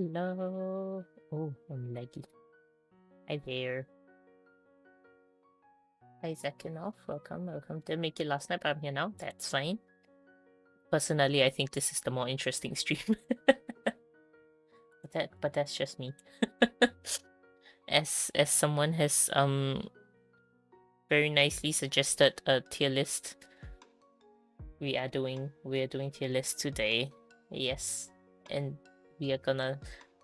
Hello. Oh, I'm laggy. Hi there. Hi, Zakinoff. Welcome, welcome. Didn't make it last night, but I'm here now. That's fine. Personally, I think this is the more interesting stream. but that's just me. As someone has very nicely suggested a tier list. We are doing tier list today. Yes. And we are gonna,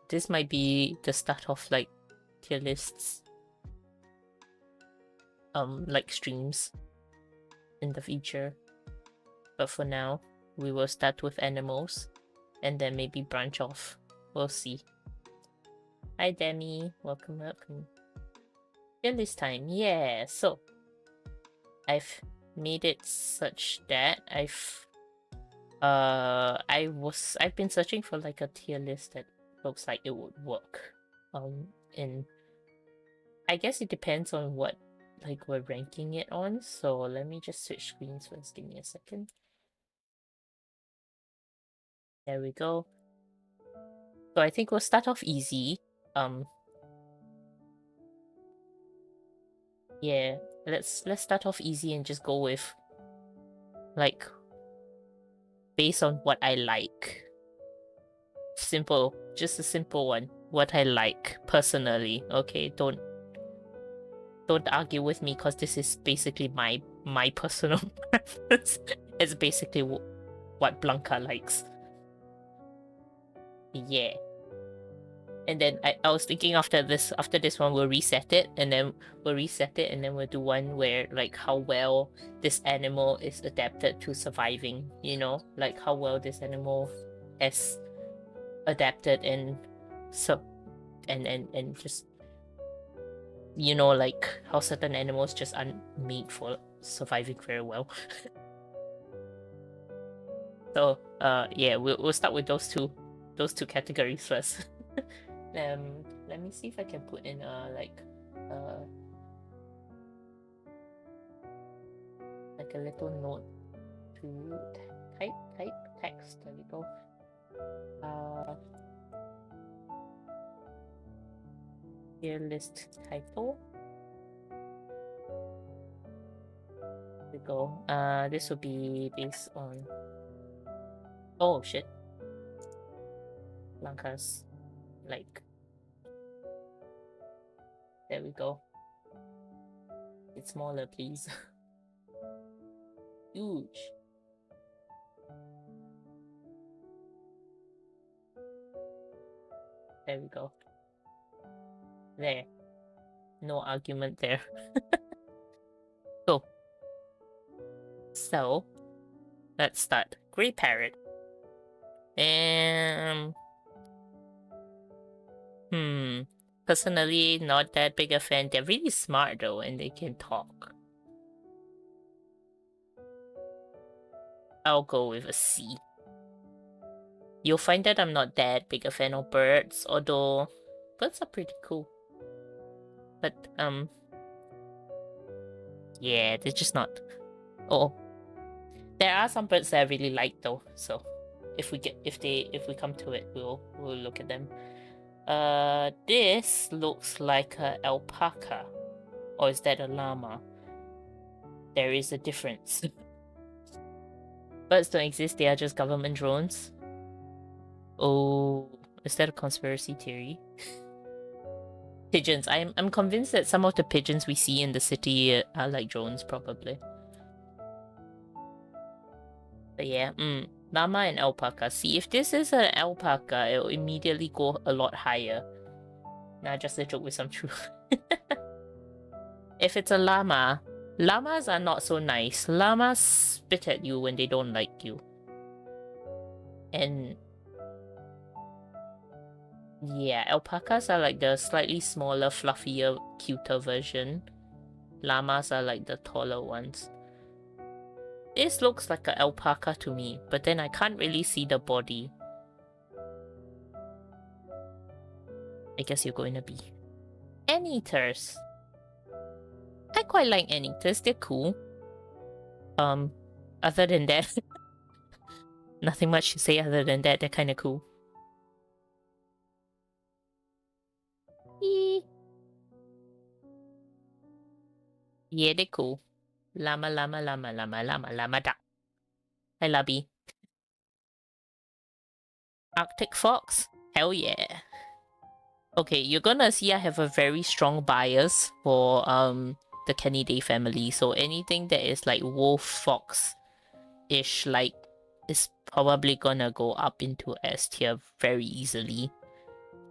this might be the start of like tier lists like streams in the future. But for now, we will start with animals and then maybe branch off. We'll see. Hi Demi, welcome, welcome. Tier list time, yeah. So I've made it such that I've been searching for like a tier list that looks like it would work. And I guess it depends on what like we're ranking it on. So let me just switch screens first. Give me a second. There we go. So I think we'll start off easy. Yeah, let's start off easy and just go with like based on what I like. Simple, just a simple one. What I like personally. Okay, don't argue with me because this is basically my personal preference. It's basically what Blanca likes. Yeah. And then I was thinking after this one we'll reset it and then we'll do one where like how well this animal is adapted to surviving, you know, like how well this animal has adapted and just, you know, like how certain animals just aren't made for surviving very well. So yeah, we'll start with those two categories first. Let me see if I can put in like a little note to type text. There we go. Tier list title. There we go. This will be based on. Oh shit. Blanca's like. There we go. It's smaller, please. Huge. There we go. There. No argument there. So, let's start. Grey Parrot. Personally, not that big a fan. They're really smart though, and they can talk. I'll go with a C. You'll find that I'm not that big a fan of birds, although birds are pretty cool. But yeah, they're just not. Oh, there are some birds that I really like though. So if we come to it, we'll look at them. This looks like an alpaca, or is that a llama? There is a difference. Birds don't exist, they are just government drones. Oh, is that a conspiracy theory? Pigeons. I'm convinced that some of the pigeons we see in the city are like drones, probably. But yeah, llama and alpaca. See, if this is an alpaca, it'll immediately go a lot higher. Nah, just a joke with some truth. If it's a llama, llamas are not so nice. Llamas spit at you when they don't like you. And yeah, alpacas are like the slightly smaller, fluffier, cuter version. Llamas are like the taller ones. This looks like an alpaca to me, but then I can't really see the body. I guess you're going to be. Anteaters. I quite like anteaters, they're cool. Other than that, nothing much to say other than that, they're kind of cool. Yeah, they're cool. Llama, duck. Hi, Lubby. Arctic fox? Hell yeah. Okay, you're gonna see I have a very strong bias for the Canidae family. So anything that is like wolf, fox-ish, like, is probably gonna go up into S tier very easily.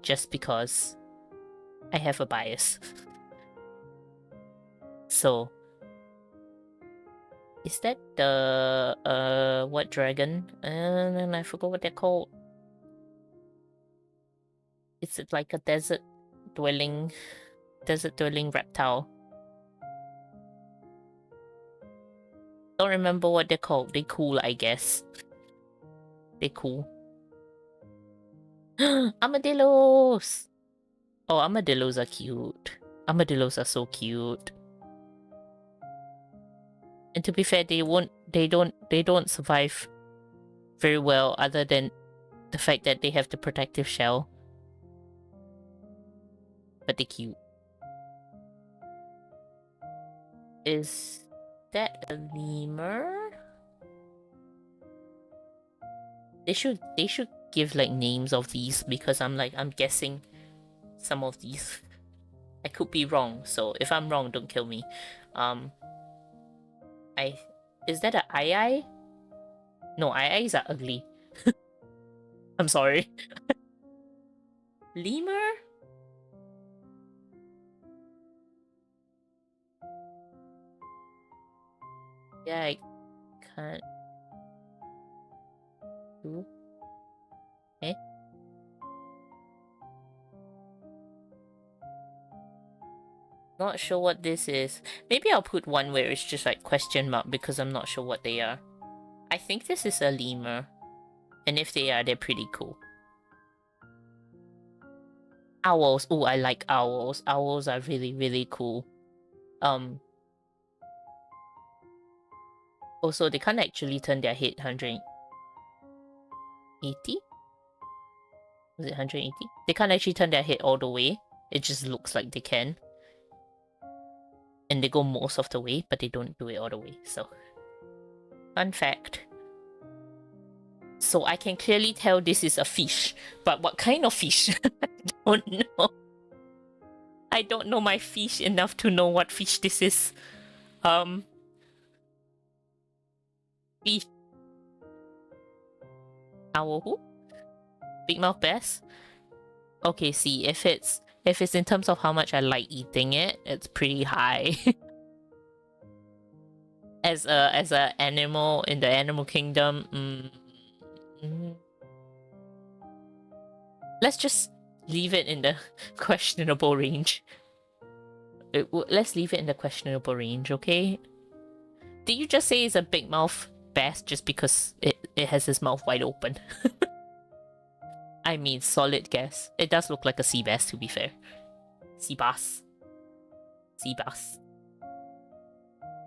Just because I have a bias. So, is that the what dragon? And I forgot what they're called. It's like a desert dwelling reptile. Don't remember what they're called. They cool, I guess. They cool. Armadillos! Oh, armadillos are cute. Armadillos are so cute. And to be fair, they don't survive very well other than the fact that they have the protective shell. But they're cute. Is that a lemur? They should give like names of these because I'm guessing some of these. I could be wrong, so if I'm wrong, don't kill me. Is that a ai? No, ai's are ugly. I'm sorry. Lemur? Yeah, I can't do. Eh? Not sure what this is. Maybe I'll put one where it's just like question mark because I'm not sure what they are. I think this is a lemur. And if they are, they're pretty cool. Owls. Oh, I like owls. Owls are really, really cool. Also, they can't actually turn their head 180? Was it 180? They can't actually turn their head all the way. It just looks like they can. And they go most of the way, but they don't do it all the way, so... Fun fact. So I can clearly tell this is a fish. But what kind of fish? I don't know. I don't know my fish enough to know what fish this is. Fish. Owl who? Big mouth bass? Okay, see, if it's in terms of how much I like eating it, it's pretty high. As a animal in the animal kingdom, let's just leave it in the questionable range. Let's leave it in the questionable range, okay? Did you just say it's a big mouth bass just because it has its mouth wide open? I mean, solid guess. It does look like a sea bass, to be fair. Sea bass. Sea bass.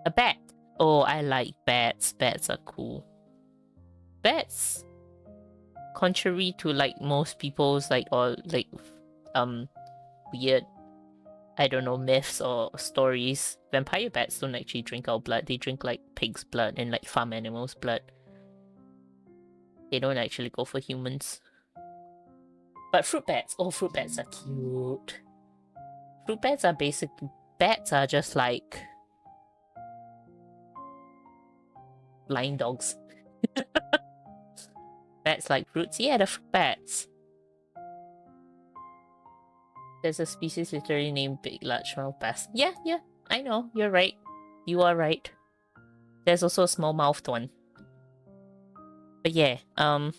A bat. Oh, I like bats. Bats are cool. Bats, contrary to like most people's like weird, I don't know, myths or stories, vampire bats don't actually drink our blood. They drink like pig's blood and like farm animals' blood. They don't actually go for humans. But fruit bats, oh, fruit bats are cute. Fruit bats are basically, bats are just like blind dogs. Bats like fruits, yeah, the fruit bats. There's a species literally named big largemouth bass. Yeah, I know, you're right. You are right. There's also a small-mouthed one. But yeah, fun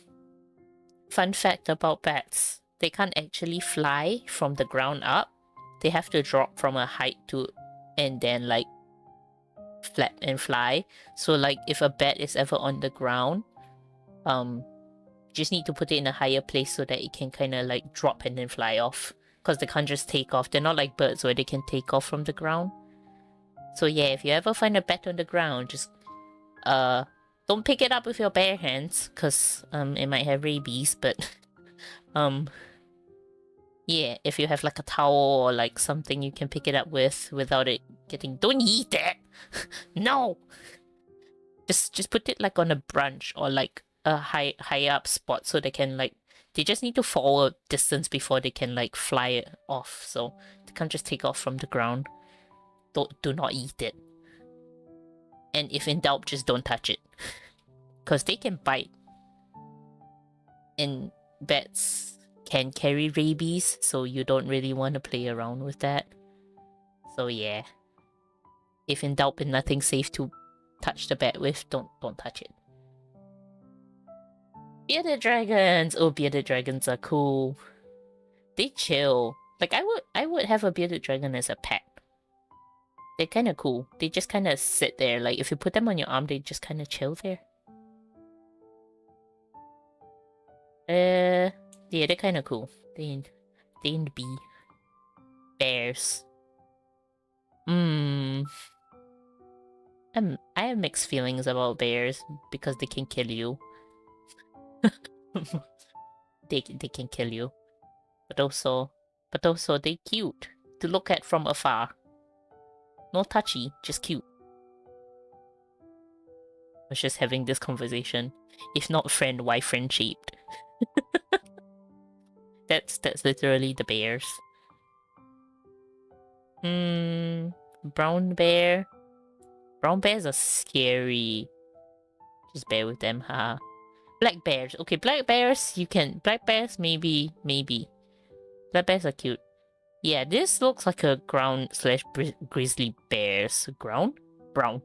fact about bats. They can't actually fly from the ground up. They have to drop from a height to and then like flap and fly. So like if a bat is ever on the ground, just need to put it in a higher place so that it can kind of like drop and then fly off. Because they can't just take off. They're not like birds where they can take off from the ground. So yeah, if you ever find a bat on the ground, just don't pick it up with your bare hands, because it might have rabies, but yeah, Yeah, if you have like a towel or like something you can pick it up with without it getting... Don't eat it! No! Just put it like on a branch or like a high up spot so they can like... They just need to fall a distance before they can like fly it off, so they can't just take off from the ground. Do not eat it. And if in doubt, just don't touch it. Because they can bite. And bats can carry rabies, so you don't really want to play around with that. So yeah. If in doubt and nothing safe to touch the bat with, don't touch it. Bearded dragons! Oh, bearded dragons are cool. They chill. Like, I would have a bearded dragon as a pet. They're kind of cool. They just kind of sit there. Like, if you put them on your arm, they just kind of chill there. Yeah, they're kind of cool. They ain't be bears. I have mixed feelings about bears because they can kill you. they can kill you, but also they cute to look at from afar. No touchy, just cute. I was just having this conversation. If not friend, why friend shaped? That's literally the bears. Brown bear. Brown bears are scary. Just bear with them, huh? Black bears. Okay, black bears, you can... Black bears, maybe. Black bears are cute. Yeah, this looks like a ground/grizzly bear's... Ground? Brown.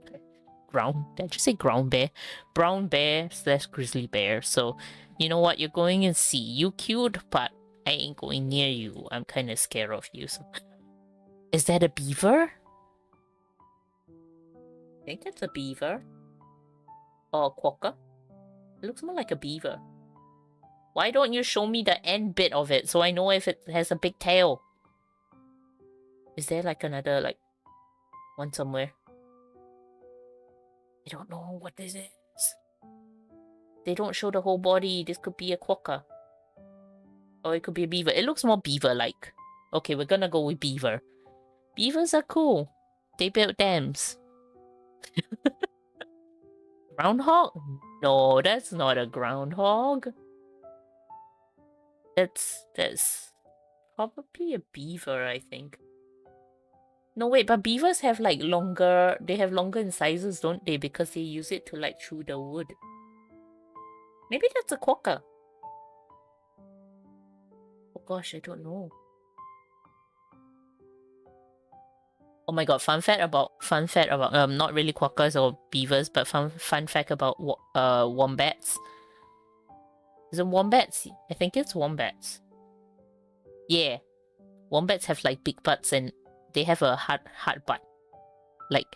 Ground? Did I just say ground bear? Brown bear/grizzly bear. So, you know what? You're going and see. You cute, but I ain't going near you. I'm kind of scared of you. So. Is that a beaver? I think that's a beaver. Or a quokka. It looks more like a beaver. Why don't you show me the end bit of it so I know if it has a big tail? Is there like another like one somewhere? I don't know what this is. They don't show the whole body. This could be a quokka. Or it could be a beaver. It looks more beaver-like. Okay, we're gonna go with beaver. Beavers are cool. They build dams. Groundhog? No, that's not a groundhog. That's probably a beaver, I think. No, wait, but beavers have like longer... They have longer incisors, don't they? Because they use it to like chew the wood. Maybe that's a quokka. Oh gosh, I don't know. Oh my god, fun fact about not really quokkas or beavers, but fun fact about wombats. Is it wombats? I think it's wombats. Yeah. Wombats have like big butts and they have a hard butt. Like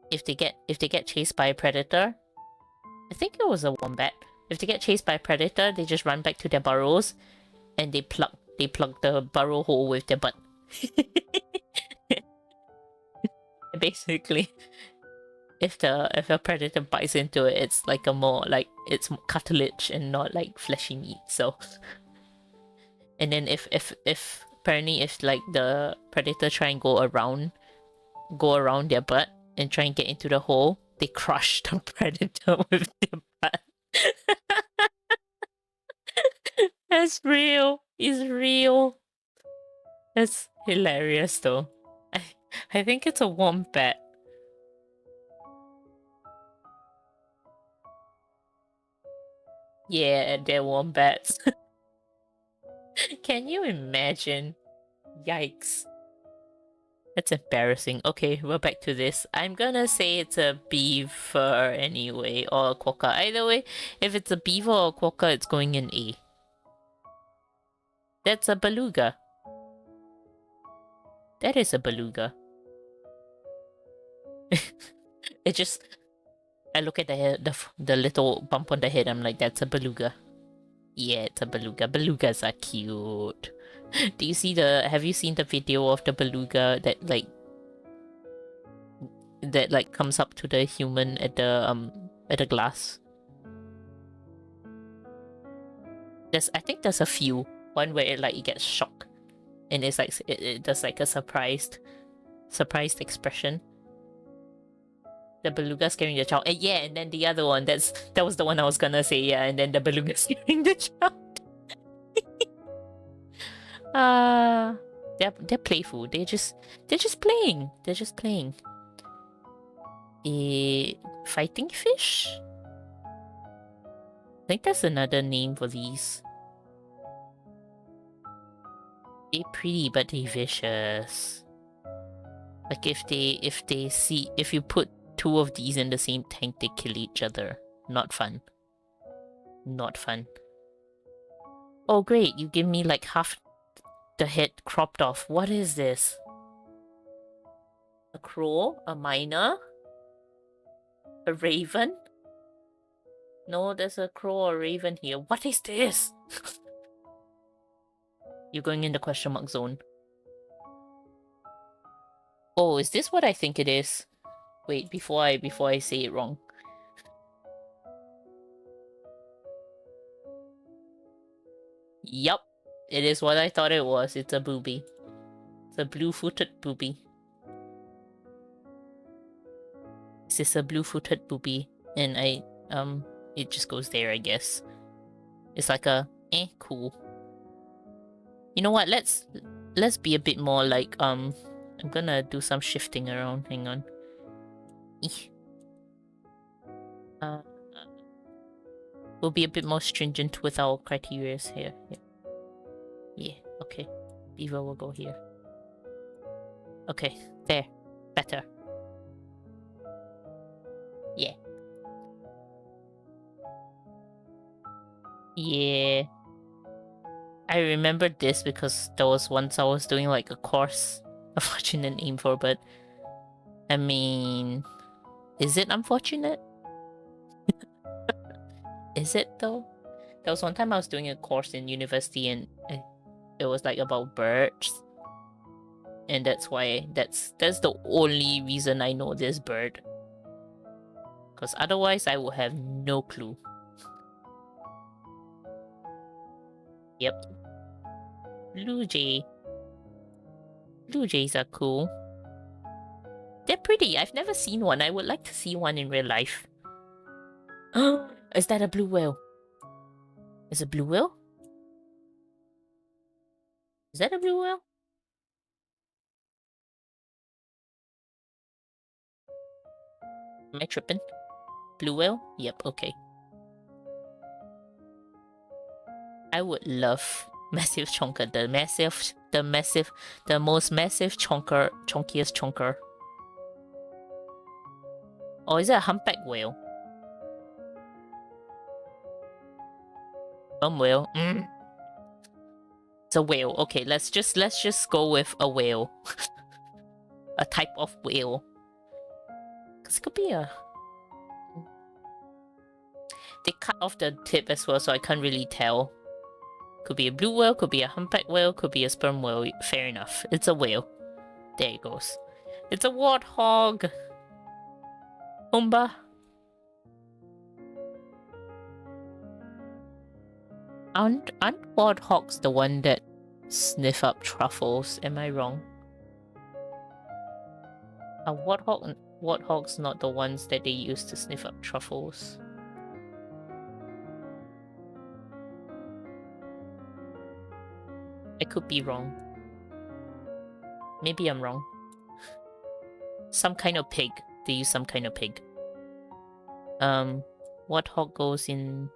if they get chased by a predator, I think it was a wombat. If they get chased by a predator, they just run back to their burrows and they plug the burrow hole with their butt. Basically, if a predator bites into it, it's like a more like it's cartilage and not like fleshy meat. So, and then if apparently if like the predator try and go around their butt and try and get into the hole, they crush the predator with their butt. That's real. It's real. That's hilarious though. I think it's a wombat. Yeah, they're wombats. Can you imagine? Yikes. That's embarrassing. Okay, we're back to this. I'm gonna say it's a beaver anyway, or a quokka. Either way, if it's a beaver or a quokka, it's going in A. That's a beluga. That is a beluga. It just... I look at the head, the little bump on the head, I'm like, that's a beluga. Yeah, it's a beluga. Belugas are cute. Do you see have you seen the video of the beluga that comes up to the human at the glass? I think there's a few. one where it gets shocked, and it's like it does like a surprised expression. The beluga scaring the child, and yeah, and then the other one that was the one I was gonna say, yeah, and then the beluga scaring the child. They're playful. They're just playing. They're just playing. A fighting fish? I think that's another name for these. They're pretty, but they're vicious. Like if you put two of these in the same tank, they kill each other. Not fun. Not fun. Oh great, you give me like half the head cropped off. What is this? A crow? A myna? A raven? No, there's a crow or raven here. What is this? You're going in the question mark zone. Oh, is this what I think it is? Wait, before I say it wrong. Yup, it is what I thought it was. It's a booby. It's a blue-footed booby. This is a blue-footed booby, and it just goes there, I guess. It's like a cool. You know what? Let's be a bit more like I'm gonna do some shifting around. Hang on. We'll be a bit more stringent with our criteria here. Yeah, okay. Beaver will go here. Okay, there. Better. Yeah. Yeah. I remember this because there was once I was doing like a course. Unfortunate name for, but I mean, is it unfortunate? Is it though? There was one time I was doing a course in university and it was like about birds. And that's why that's the only reason I know this bird. Because otherwise I would have no clue. Yep. Blue jay. Blue jays are cool. They're pretty. I've never seen one. I would like to see one in real life. Is that a blue whale? Is it blue whale? Is that a blue whale? Am I tripping? Blue whale? Yep, okay. I would love massive chonker, the most massive chonker, chonkiest chonker. Or is it a humpback whale? Whale. It's a whale. Okay, let's just go with a whale. A type of whale. Cause it could be a. They cut off the tip as well, so I can't really tell. Could be a blue whale, could be a humpback whale, could be a sperm whale. Fair enough. It's a whale. There it goes. It's a warthog. Umba. Aren't warthogs the one that sniff up truffles? Am I wrong? Are warthogs not the ones that they use to sniff up truffles? I could be wrong. Maybe I'm wrong. Some kind of pig. They use some kind of pig. Warthog goes in...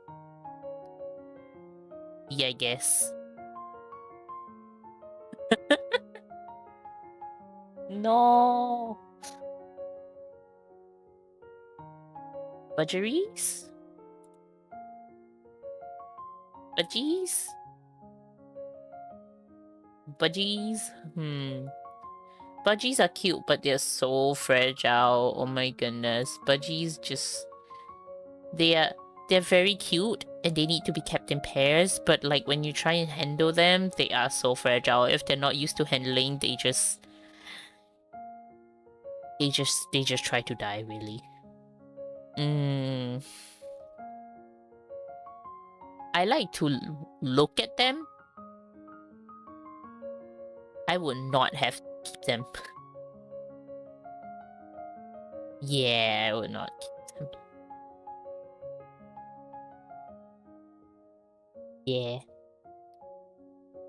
Yeah, I guess. No! Budgeries? Budgies? Budgies? Budgies are cute, but they're so fragile. Oh my goodness. Budgies just... They're very cute and they need to be kept in pairs, but like when you try and handle them, they are so fragile. If they're not used to handling, they just try to die, really. I like to look at them I would not have keep them. Yeah, I would not keep them. Yeah.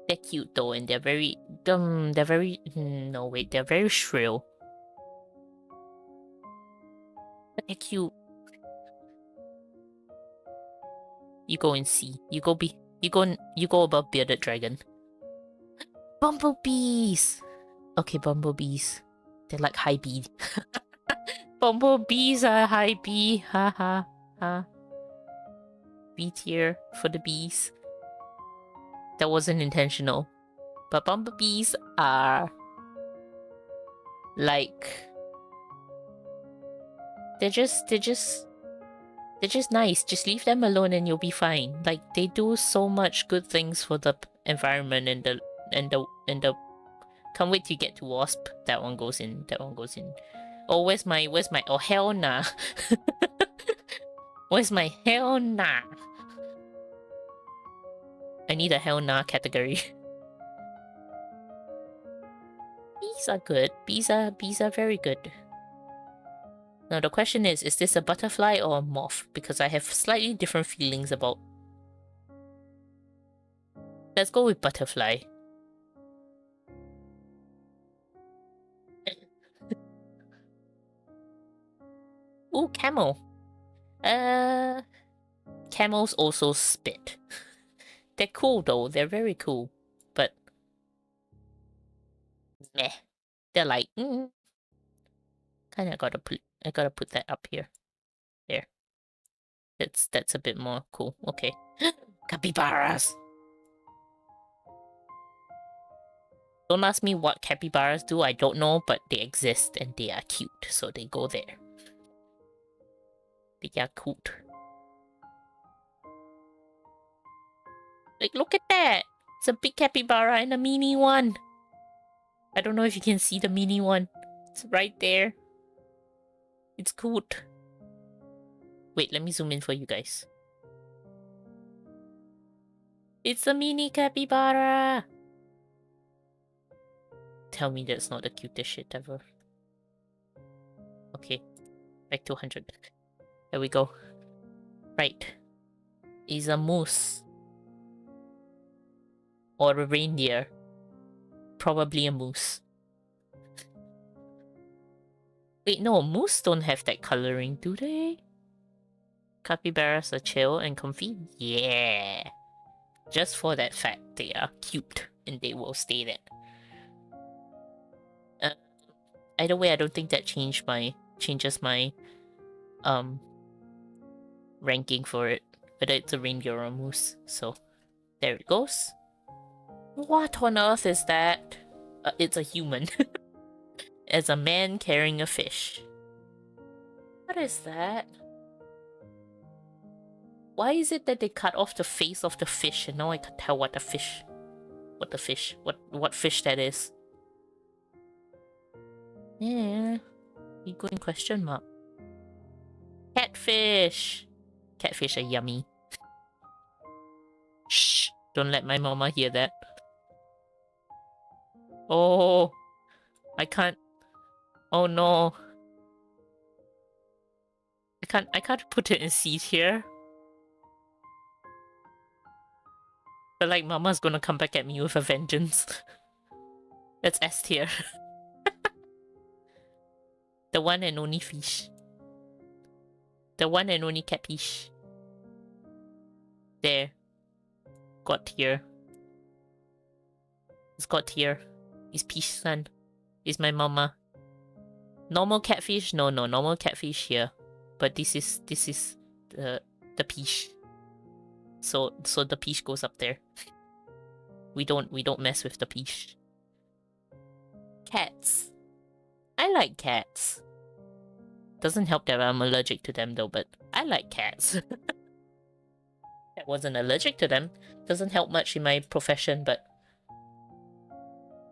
They're cute though, and they're very no wait, they're very shrill. But they're cute. You go and see. You go above bearded dragon. Bumblebees! Okay, bumblebees. They're like high bee. Bumblebees are high bee. Ha ha ha. B tier for the bees. That wasn't intentional. But bumblebees are like they're just nice. Just leave them alone and you'll be fine. Like they do so much good things for the environment and the can't wait to get to wasp. That one goes in. Oh, where's my oh hell nah. Where's my hell nah? I need a hell nah category. Bees are good. Bees are very good. Now the question is this a butterfly or a moth? Because I have slightly different feelings about. Let's go with butterfly. Ooh, camel. Camels also spit. They're cool though. They're very cool, but meh. They're like, kind of I gotta put that up here. There. That's a bit more cool. Okay. Capybaras. Don't ask me what capybaras do. I don't know, but they exist and they are cute, so they go there. They are cute. Like, look at that! It's a big capybara and a mini one. I don't know if you can see the mini one. It's right there. It's cute. Wait, let me zoom in for you guys. It's a mini capybara! Tell me that's not the cutest shit ever. Okay, back to 100. There we go. Right. Is a moose. Or a reindeer. Probably a moose. Wait, no, moose don't have that coloring, do they? Capybaras are chill and comfy? Yeah! Just for that fact, they are cute and they will stay there. Either way, I don't think that changes my ranking for it, whether it's a reindeer or a moose. So there it goes. What on earth is that? It's a human. As a man carrying a fish. What is that? Why is it that they cut off the face of the fish and now I can tell what fish that is? Yeah. You go in question mark. Catfish! Catfish are yummy. Shh! Don't let my mama hear that. Oh! I can't... Oh no. I can't put it in seed here. But like mama's gonna come back at me with a vengeance. That's S tier. The one and only fish. The one and only catfish. There. Got tier. It's got tier. It's Peach son. It's my mama. Normal catfish? No, normal catfish here. But this is the peach. So the peach goes up there. We don't mess with the peach. Cats. I like cats. Doesn't help that I'm allergic to them though, but I like cats. I wasn't allergic to them. Doesn't help much in my profession, but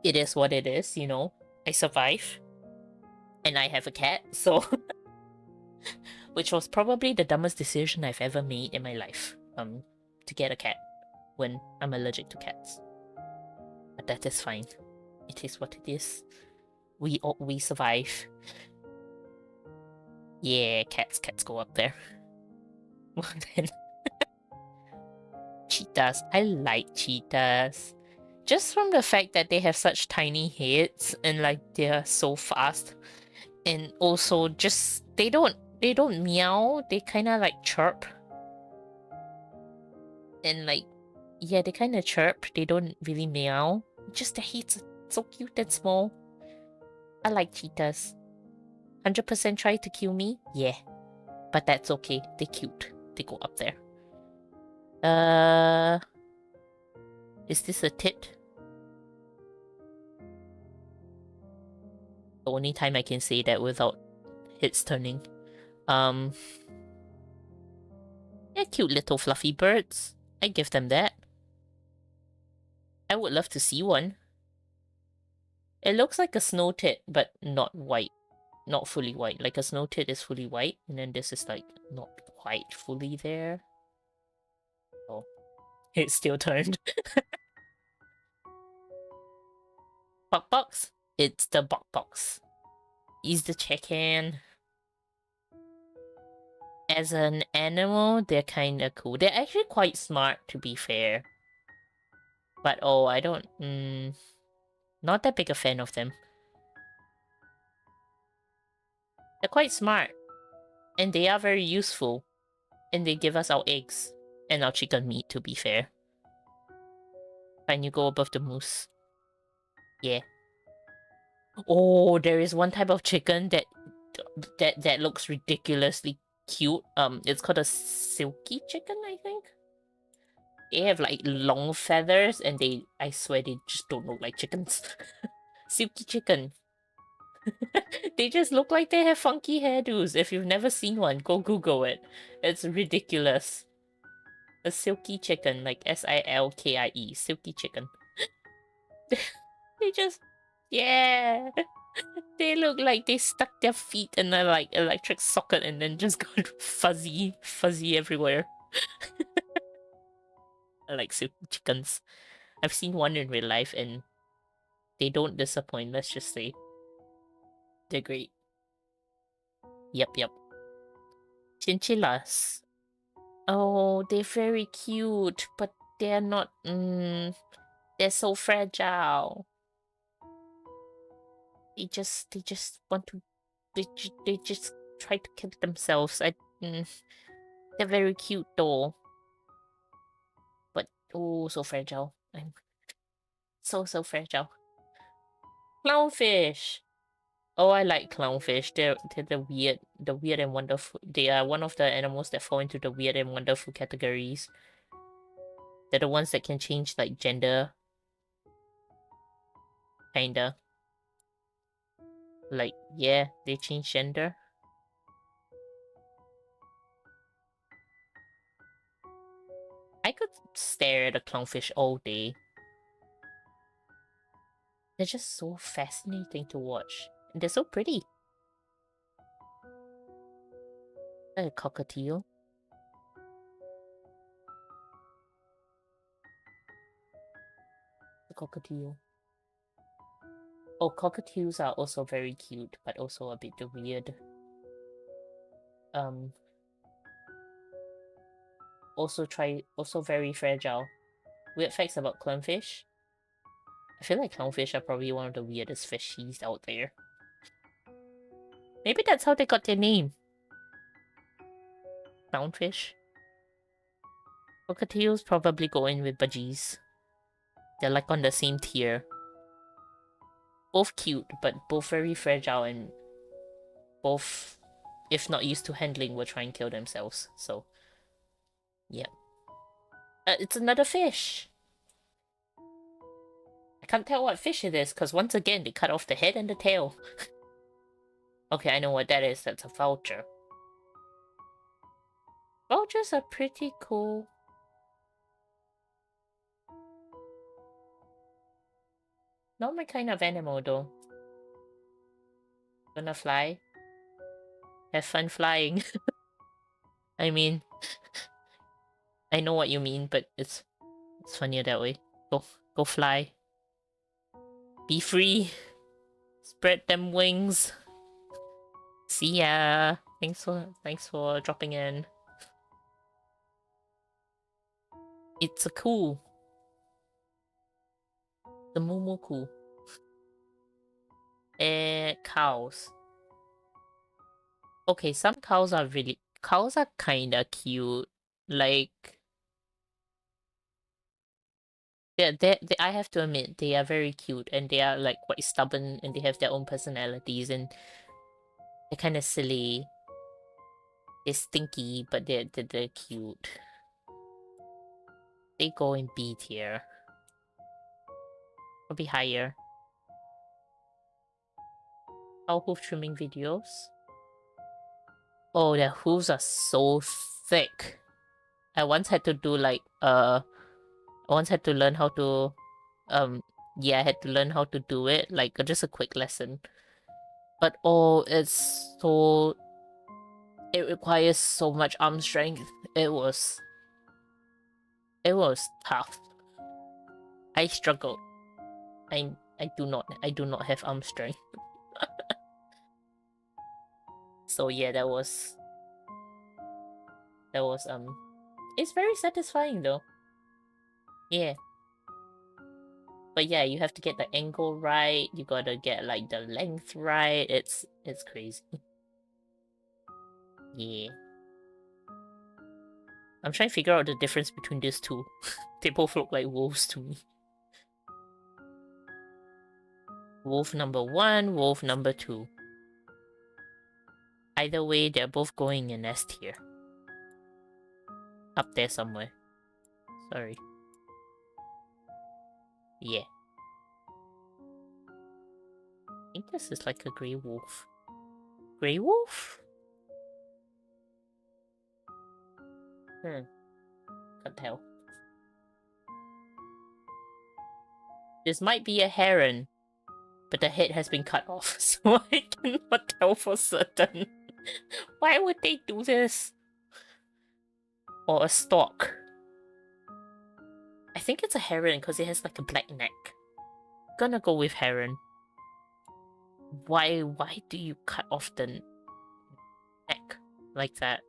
it is what it is, you know. I survive. And I have a cat, so... Which was probably the dumbest decision I've ever made in my life. To get a cat when I'm allergic to cats. But that is fine. It is what it is. We survive. Yeah, cats go up there. Well then. Cheetahs. I like cheetahs. Just from the fact that they have such tiny heads and like they're so fast. And also just they don't meow, they kinda like chirp. And like yeah, they kinda chirp, they don't really meow. Just the heads are so cute and small. I like cheetahs. 100% try to kill me? Yeah. But that's okay. They're cute. They go up there. Is this a tit? The only time I can say that without heads turning. Yeah, cute little fluffy birds. I give them that. I would love to see one. It looks like a snow tit, but not white. Not fully white. Like a snow tit is fully white, and then this is like not quite fully there. Oh, it still turned. Bok box? It's the bok box. He's the chicken. As an animal, they're kinda cool. They're actually quite smart, to be fair. But oh, I don't... not that big a fan of them. They're quite smart. And they are very useful. And they give us our eggs. And our chicken meat, to be fair. Can you go above the moose? Yeah. Oh, there is one type of chicken that looks ridiculously cute. It's called a silky chicken, I think. They have like long feathers and I swear they just don't look like chickens. Silky chicken. They just look like they have funky hairdos. If you've never seen one, go Google it. It's ridiculous. A silky chicken, like S-I-L-K-I-E, silky chicken. They just, yeah. They look like they stuck their feet in a like electric socket and then just got fuzzy everywhere. I like silky chickens. I've seen one in real life and they don't disappoint, let's just say. They're great. Yep. Chinchillas. Oh, they're very cute, but they're not... they're so fragile. They just want to... They just try to kill themselves. They're very cute though. But, oh, so fragile. I'm so fragile. Clownfish! Oh, I like clownfish. They're the weird and wonderful. They are one of the animals that fall into the weird and wonderful categories. They're the ones that can change like gender. Kinda. Like, yeah, they change gender. I could stare at a clownfish all day. They're just so fascinating to watch. And they're so pretty. A cockatiel. A cockatiel. Oh, cockatiels are also very cute, but also a bit weird. Also very fragile. Weird facts about clownfish. I feel like clownfish are probably one of the weirdest fishies out there. Maybe that's how they got their name. Clownfish. Cockatiels probably go in with budgies. They're like on the same tier. Both cute, but both very fragile and both, if not used to handling, will try and kill themselves. So, yeah. It's another fish! I can't tell what fish it is, because once again, they cut off the head and the tail. Okay, I know what that is. That's a vulture. Vultures are pretty cool. Not my kind of animal, though. Gonna fly? Have fun flying. I mean, I know what you mean, but it's funnier that way. Go fly. Be free. Spread them wings. See ya. Thanks for dropping in. It's a cool. The Momo cool. Cows. Okay, some cows are kinda cute. Like I have to admit, they are very cute and they are like quite stubborn and they have their own personalities and they're kind of silly. They're stinky, but they're cute. They go in B tier. Or be higher. Cow hoof trimming videos. Oh, their hooves are so thick. I once had to do like I once had to learn how to yeah, I had to learn how to do it, like just a quick lesson. But oh, it requires so much arm strength. It was tough. I struggled. I do not have arm strength. So yeah, that was it's very satisfying though. Yeah. But yeah, you have to get the angle right, you gotta get like the length right. It's crazy. Yeah. I'm trying to figure out the difference between these two. They both look like wolves to me. Wolf number 1, wolf number 2. Either way, they're both going in S tier. Up there somewhere. Sorry. Yeah. I think this is like a grey wolf. Grey wolf? Can't tell. This might be a heron, but the head has been cut off, so I cannot tell for certain. Why would they do this? Or a stork. I think it's a heron because it has like a black neck. Gonna go with heron. Why do you cut off the neck like that?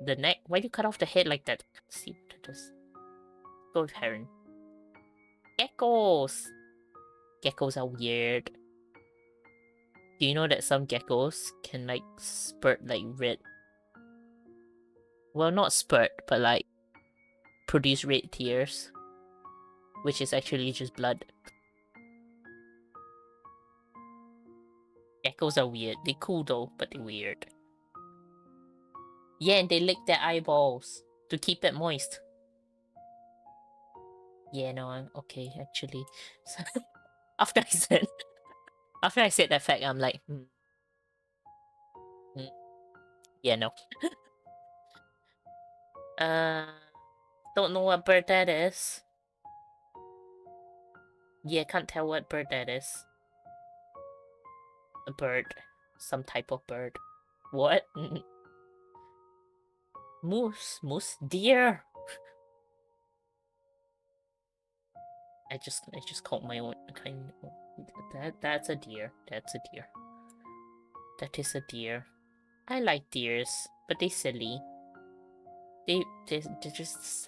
The neck? Why do you cut off the head like that? Let's see what it is. Go with heron. Geckos! Geckos are weird. Do you know that some geckos can like spurt like red? Well, not spurt, but like produce red tears, which is actually just blood. Geckos are weird. They're cool though, but they're weird. Yeah, and they lick their eyeballs to keep it moist. Yeah, no, I'm okay actually. after I said that fact, I'm like, yeah, no. Don't know what bird that is. Yeah, can't tell what bird that is. A bird. Some type of bird. What? Moose. Moose? Deer! I just called my own kind. That's a deer. That's a deer. That is a deer. I like deers, but they're silly. They're just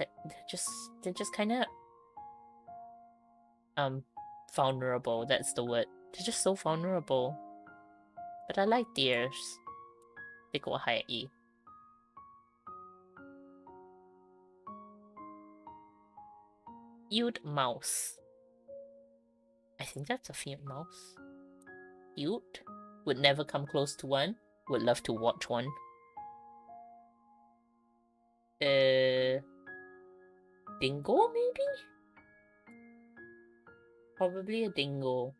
kind of vulnerable. That's the word. They're just so vulnerable. But I like deers. They go high at E. Cute mouse. I think that's a field mouse. Cute. Would never come close to one. Would love to watch one. Dingo maybe? Probably a dingo.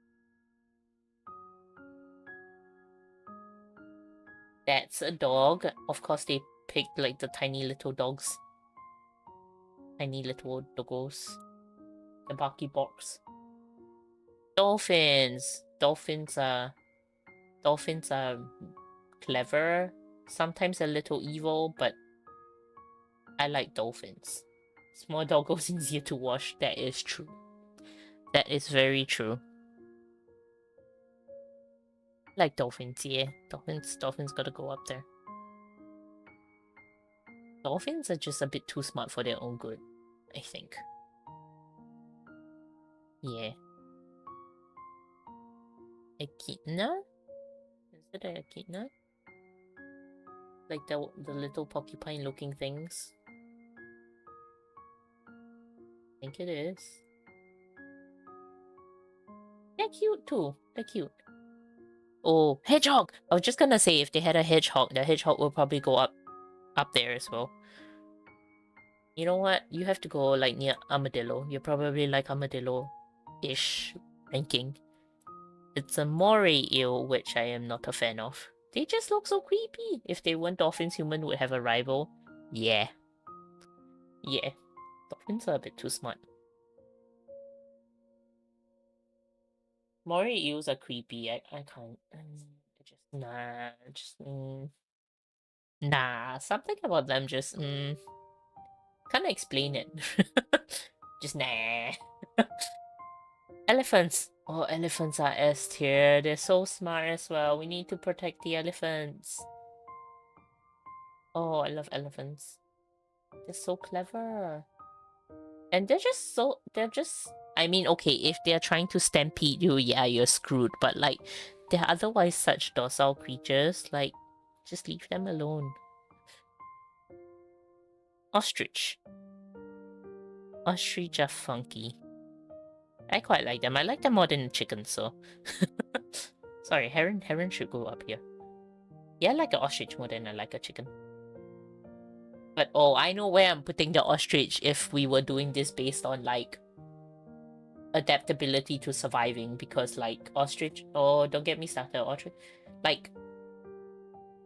That's a dog. Of course they picked like the tiny little dogs. Tiny little doggos. The barky box. Dolphins. Dolphins are clever. Sometimes a little evil, but I like dolphins. Small doggos easier to wash. That is true. That is very true. Like dolphins, yeah. Dolphins gotta go up there. Dolphins are just a bit too smart for their own good, I think. Yeah. Echidna? Is it an echidna? Like the little porcupine looking things? I think it is. They're cute too. They're cute. Oh, hedgehog! I was just gonna say if they had a hedgehog, the hedgehog will probably go up there as well. You know what? You have to go like near armadillo. You're probably like armadillo-ish ranking. It's a moray eel, which I am not a fan of. They just look so creepy. If they weren't dolphins, human would have a rival. Yeah. Yeah. Dolphins are a bit too smart. Moray eels are creepy. I can't. Nah. Something about them just can't explain it. Just nah. Elephants. Oh, elephants are S tier. They're so smart as well. We need to protect the elephants. Oh, I love elephants. They're so clever. And they're just I mean, okay, if they're trying to stampede you, yeah, you're screwed. But like, they're otherwise such docile creatures. Like, just leave them alone. Ostrich. Ostrich are funky. I quite like them. I like them more than chickens, so. Sorry, heron should go up here. Yeah, I like an ostrich more than I like a chicken. But oh, I know where I'm putting the ostrich if we were doing this based on like adaptability to surviving, because like ostrich, oh, don't get me started, ostrich, like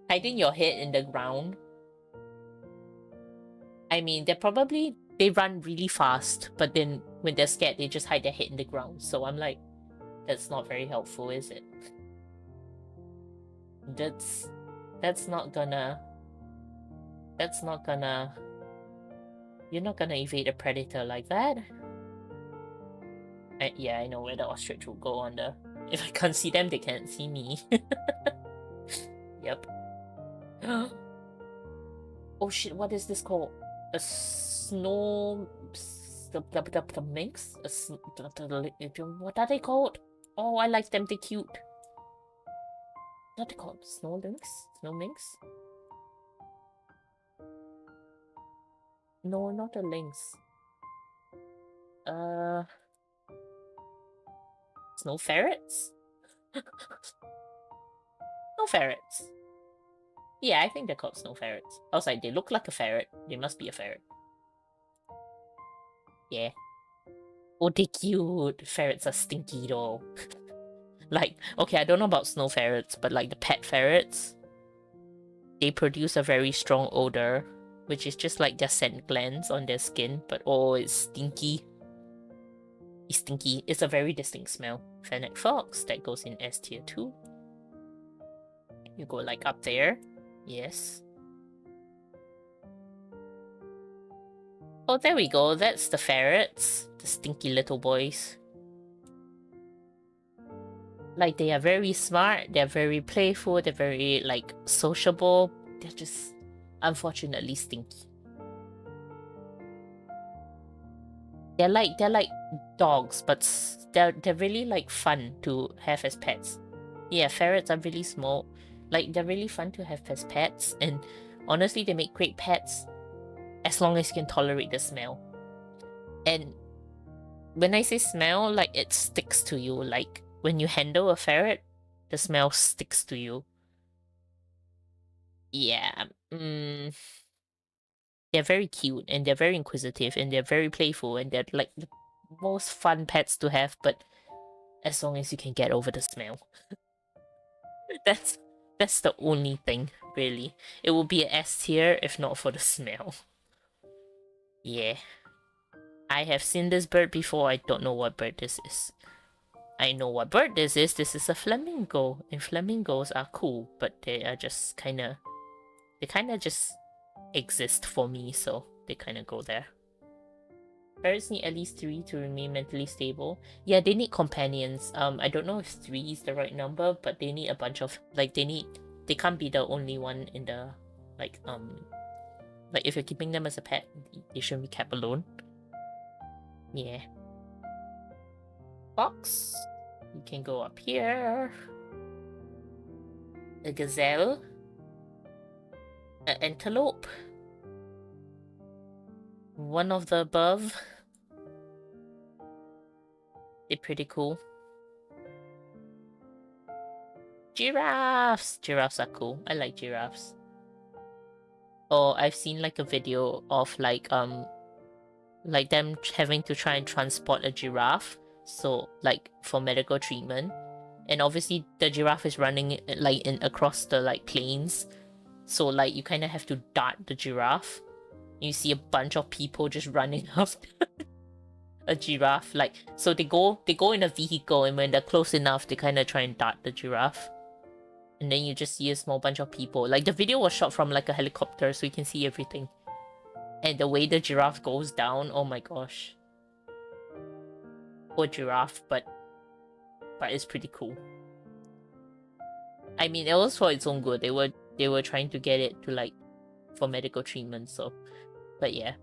hiding your head in the ground. I mean, they run really fast, but then when they're scared, they just hide their head in the ground. So I'm like, that's not very helpful, is it? That's not gonna. You're not gonna evade a predator like that. Yeah, I know where the ostrich will go on the. If I can't see them, they can't see me. Yep. Oh shit! What is this called? A snow. The minx? What are they called? Oh, I like them. They're cute. What are they called? Snow lynx? Snow minx? No, not a lynx. Snow ferrets? Snow ferrets. Yeah, I think they're called snow ferrets. I was like, they look like a ferret. They must be a ferret. Yeah. Oh, they're cute. Ferrets are stinky though. Like, okay, I don't know about snow ferrets, but like the pet ferrets, they produce a very strong odor, which is just like their scent glands on their skin, but oh, it's stinky. It's stinky. It's a very distinct smell. Fennec fox, that goes in S tier 2. You go like up there. Yes. Oh, there we go. That's the ferrets. The stinky little boys. Like, they are very smart. They're very playful. They're very, like, sociable. They're just, unfortunately, stinky. They're like dogs, but they're really, like, fun to have as pets. Yeah, ferrets are really small. Like, they're really fun to have as pets. And honestly, they make great pets as long as you can tolerate the smell. And when I say smell, like, it sticks to you. Like, when you handle a ferret, the smell sticks to you. Yeah. They're very cute, and they're very inquisitive, and they're very playful, and they're like the most fun pets to have, but as long as you can get over the smell. That's the only thing, really. It will be an S tier if not for the smell. Yeah. I have seen this bird before. I don't know what bird this is. I know what bird this is. This is a flamingo. And flamingos are cool, but they are just kinda... They kinda just exist for me, so they kinda go there. Parrots need at least 3 to remain mentally stable. Yeah, they need companions. I don't know if 3 is the right number, but they need a bunch of they can't be the only one in the like if you're keeping them as a pet, they shouldn't be kept alone. Yeah. Fox. You can go up here. A gazelle. An antelope. One of the above. They're pretty cool. Giraffes! Giraffes are cool. I like giraffes. Oh, I've seen like a video of like them having to try and transport a giraffe, so like for medical treatment. And obviously the giraffe is running like across the like plains. So like you kinda have to dart the giraffe. You see a bunch of people just running after a giraffe. Like so they go in a vehicle, and when they're close enough they kinda try and dart the giraffe. And then you just see a small bunch of people. Like the video was shot from like a helicopter, so you can see everything. And the way the giraffe goes down, oh my gosh. Poor giraffe, but it's pretty cool. I mean, it was for its own good. They were trying to get it to like for medical treatment, so but yeah.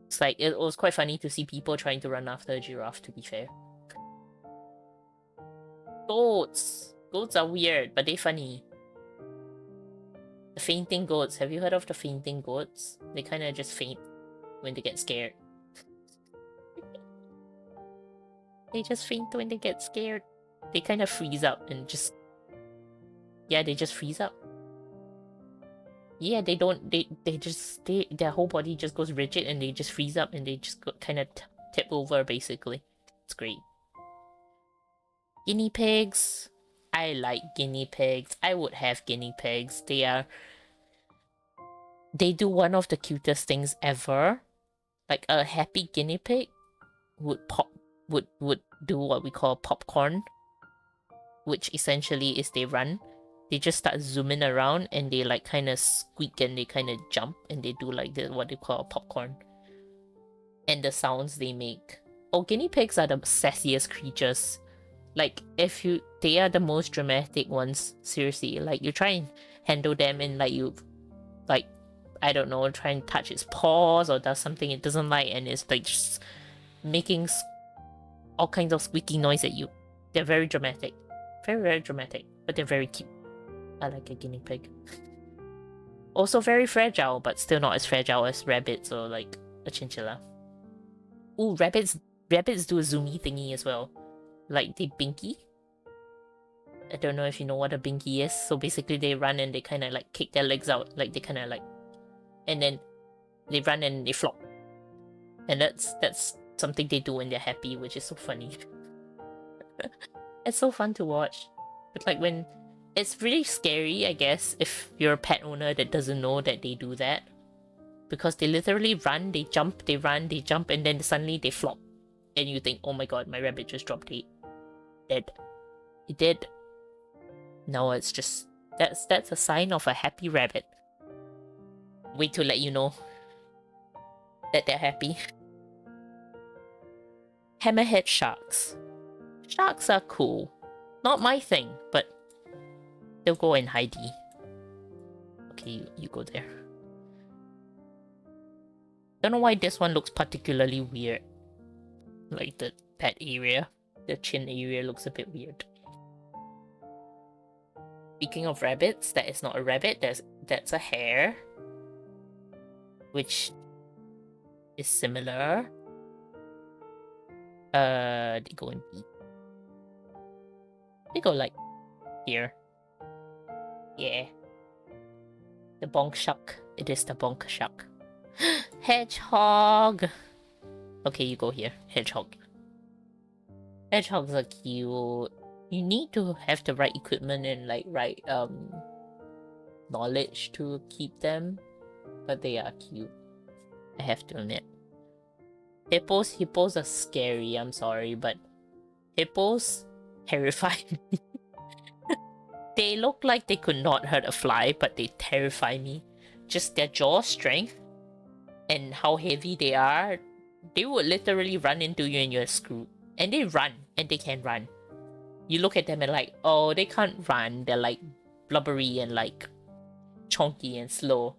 It's like it was quite funny to see people trying to run after a giraffe, to be fair. Goats! Goats are weird, but they're funny. The fainting goats. Have you heard of the fainting goats? They kind of just faint when they get scared. They just faint when they get scared. They kind of freeze up and just... Yeah, they just freeze up. Yeah, they don't... They just... Their whole body just goes rigid and they just freeze up and they just kind of tip over, basically. It's great. Guinea pigs. I like guinea pigs. I would have guinea pigs. They do one of the cutest things ever. Like a happy guinea pig would do what we call popcorn, which essentially is they run. They just start zooming around and they like kind of squeak and they kind of jump and they do like what they call popcorn. And the sounds they make. Oh, guinea pigs are the sassiest creatures. Like, they are the most dramatic ones, seriously. Like, you try and handle them and, like, I don't know, try and touch its paws or does something it doesn't like, and it's, like, just making all kinds of squeaky noise at you. They're very dramatic. Very, very dramatic. But they're very cute. I like a guinea pig. Also very fragile, but still not as fragile as rabbits or, like, a chinchilla. Ooh, rabbits do a zoomy thingy as well. Like they binky. I don't know if you know what a binky is. So basically they run and they kind of like kick their legs out. Like they kind of like... And then they run and they flop. And that's something they do when they're happy, which is so funny. It's so fun to watch. But like when... It's really scary, I guess, if you're a pet owner that doesn't know that they do that. Because they literally run, they jump, they run, they jump, and then suddenly they flop. And you think, oh my god, my rabbit just dropped dead. It did. No, it's just... That's a sign of a happy rabbit. Way to let you know that they're happy. Hammerhead sharks. Sharks are cool. Not my thing, but they'll go and hide. Okay, you go there. Don't know why this one looks particularly weird. Like the pet area. The chin area looks a bit weird. Speaking of rabbits, that is not a rabbit, that's a hare. Which is similar. They go in B. They go like here. Yeah. The bonk shuck. It is the bonk shuck. Hedgehog! Okay, you go here. Hedgehog. Hedgehogs are cute. You need to have the right equipment and like right knowledge to keep them. But they are cute. I have to admit. Hippos are scary, I'm sorry, but hippos terrify me. They look like they could not hurt a fly, but they terrify me. Just their jaw strength. and how heavy they are, they would literally run into you and you're screwed. And they run, and they can run. You look at them and like, oh, they can't run. They're like blubbery and like chunky and slow.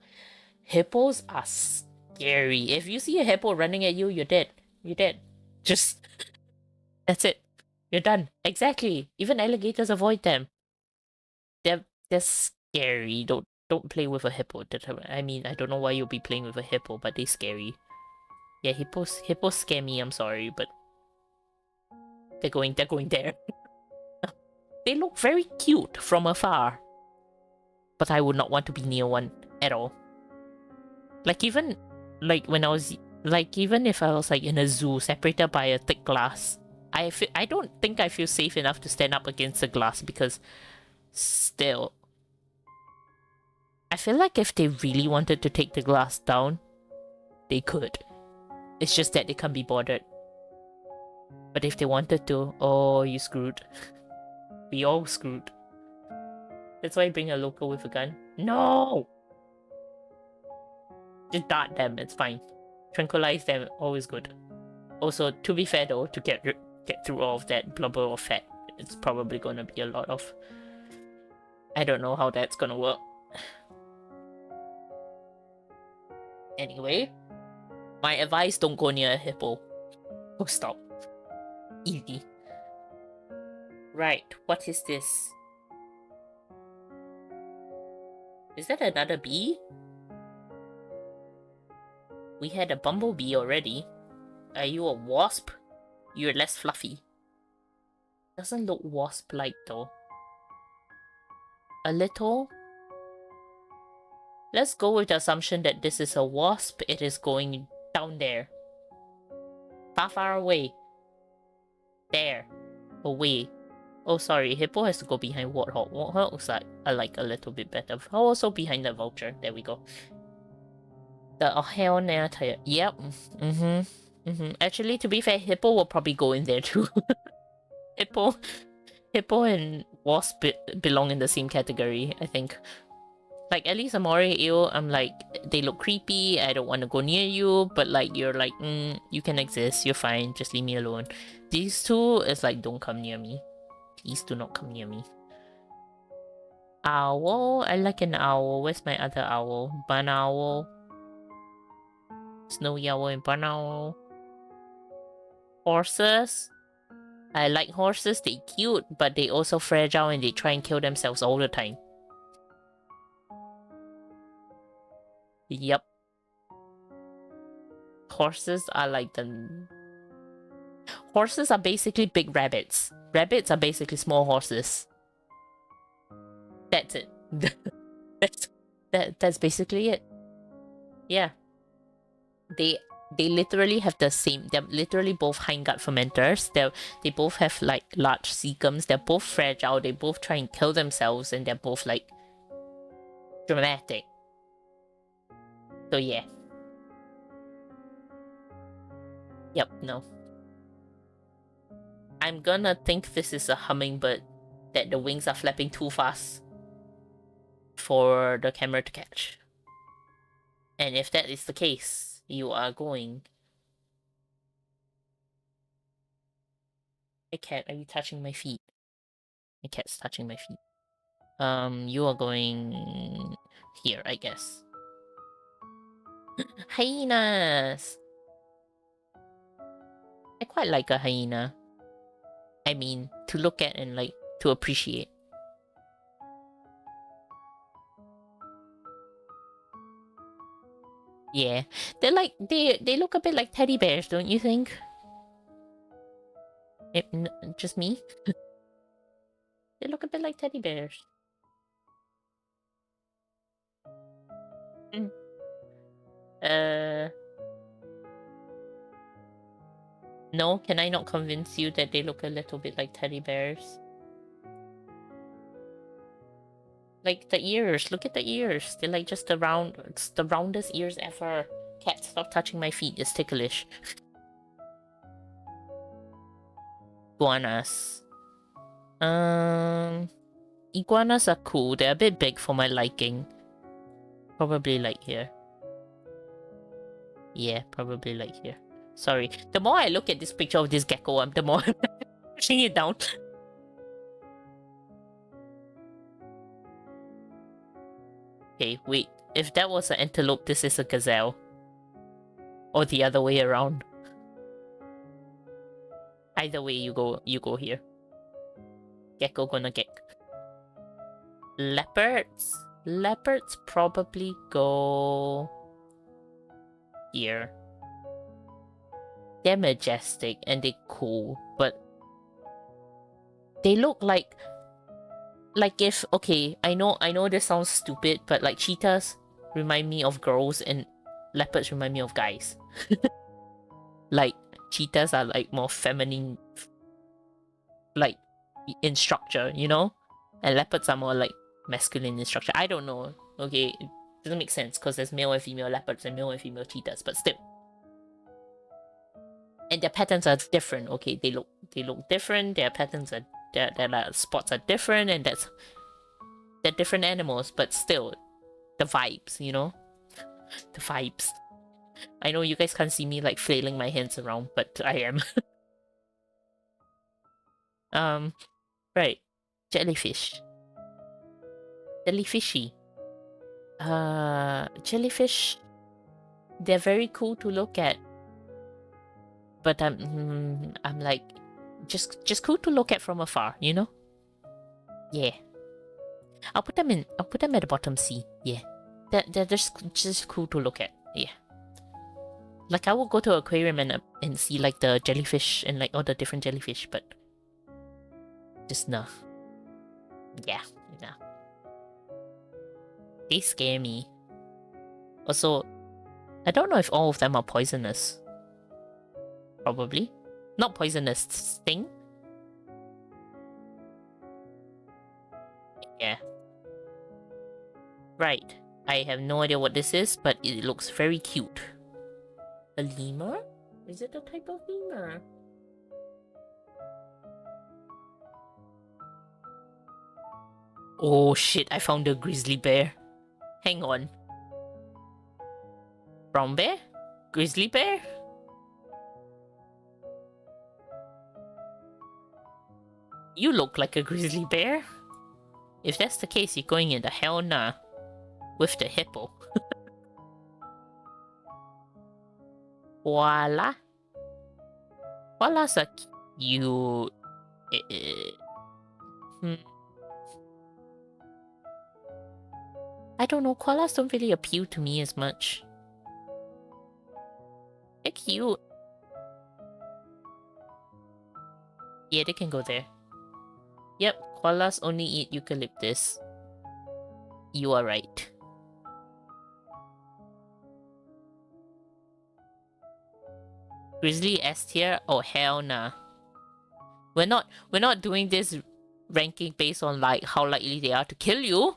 Hippos are scary. If you see a hippo running at you, you're dead. You're dead. Just, that's it. You're done. Exactly. Even alligators avoid them. They're scary. Don't play with a hippo. I mean, I don't know why you'll be playing with a hippo, but they're scary. Yeah, hippos scare me, I'm sorry, but they're going there. They look very cute from afar, but I would not want to be near one at all. Like even when I was even if I was like in a zoo separated by a thick glass, I don't think I feel safe enough to stand up against the glass, because still I feel like if they really wanted to take the glass down, they could. It's just that they can't be bothered. But if they wanted to, oh, you screwed. We all screwed. That's why I bring a local with a gun. No! Just dart them, it's fine. Tranquilize them, always good. Also, to be fair though, to get through all of that blubber or fat, it's probably gonna be a lot of... I don't know how that's gonna work. Anyway, my advice, don't go near a hippo. Oh, stop. Easy. Right, what is this? Is that another bee? We had a bumblebee already. Are you a wasp? You're less fluffy. Doesn't look wasp-like though. A little? Let's go with the assumption that this is a wasp. It is going down there. Far, far away. There. Away. Oh, sorry. Hippo has to go behind warthog. Warthog looks like I like a little bit better. Oh, also behind the vulture. There we go. The hell now. Yep. Actually, to be fair, hippo will probably go in there too. Hippo and wasp belong in the same category, I think. Like, at least a moray eel, I'm like, they look creepy, I don't want to go near you, but like, you're like, you can exist, you're fine, just leave me alone. These two is like, don't come near me. Please do not come near me. Owl? I like an owl. Where's my other owl? Barn owl. Snowy owl and barn owl. Horses? I like horses, they're cute, but they also fragile and they try and kill themselves all the time. Yep. Horses are like the... Horses are basically big rabbits. Rabbits are basically small horses. That's it. That's basically it. Yeah. They literally have the same... They're literally both hindgut fermenters. They both have like large cecums. They're both fragile. They both try and kill themselves, and they're both like dramatic. So yeah. Yep, no. I'm gonna think this is a hummingbird, that the wings are flapping too fast for the camera to catch. And if that is the case, you are going... Hey cat, are you touching my feet? My cat's touching my feet. You are going... here, I guess. Hyenas! I quite like a hyena. I mean, to look at and like, to appreciate. Yeah. They're like, they look a bit like teddy bears, don't you think? Just me? They look a bit like teddy bears. No, can I not convince you that they look a little bit like teddy bears? Like the ears, look at the ears. They're like just it's the roundest ears ever. Cat, stop touching my feet, it's ticklish. Iguanas. Iguanas are cool. They're a bit big for my liking. Probably like here. Yeah, probably like here. Sorry. The more I look at this picture of this gecko, the more I'm pushing it down. Okay, wait. If that was an antelope, this is a gazelle. Or the other way around. Either way, you go here. Gecko gonna get. Leopards. Leopards probably go here. They're majestic and they're cool, but they look like if, okay, I know this sounds stupid, but like cheetahs remind me of girls and leopards remind me of guys. Like cheetahs are like more feminine, like in structure, you know, and leopards are more like masculine in structure. I don't know. Okay, it doesn't make sense because there's male and female leopards and male and female cheetahs, but still. And their patterns are different. Okay, they look different. Their patterns are their spots are different, and they're different animals, but still, the vibes, you know, the vibes. I know you guys can't see me like flailing my hands around, but I am. Right, jellyfish, jellyfishy. Jellyfish. They're very cool to look at, but I'm like, just cool to look at from afar, you know. Yeah. I'll put them at the bottom C. Yeah. They're just cool to look at. Yeah. Like I will go to an aquarium and see like the jellyfish and like all the different jellyfish, but just nah. Yeah, nah. They scare me. Also, I don't know if all of them are poisonous. Probably. Not poisonous, sting? Yeah. Right. I have no idea what this is, but it looks very cute. A lemur? Is it a type of lemur? Oh shit, I found a grizzly bear. Hang on. Brown bear? Grizzly bear? You look like a grizzly bear. If that's the case, you're going in the hell nah. With the hippo. Koala? Koalas are cute. I don't know, koalas don't really appeal to me as much. They're cute. Yeah, they can go there. Yep, koalas only eat eucalyptus. You are right. Grizzly S tier? Oh hell nah. We're not doing this ranking based on like how likely they are to kill you.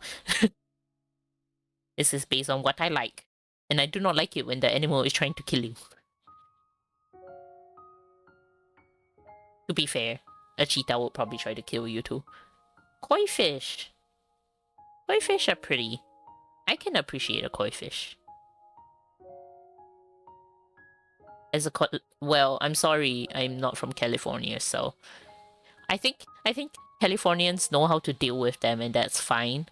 This is based on what I like. And I do not like it when the animal is trying to kill you. To be fair, a cheetah would probably try to kill you too. Koi fish. Koi fish are pretty. I can appreciate a koi fish. Well, I'm sorry, I'm not from California, so I think Californians know how to deal with them, and that's fine.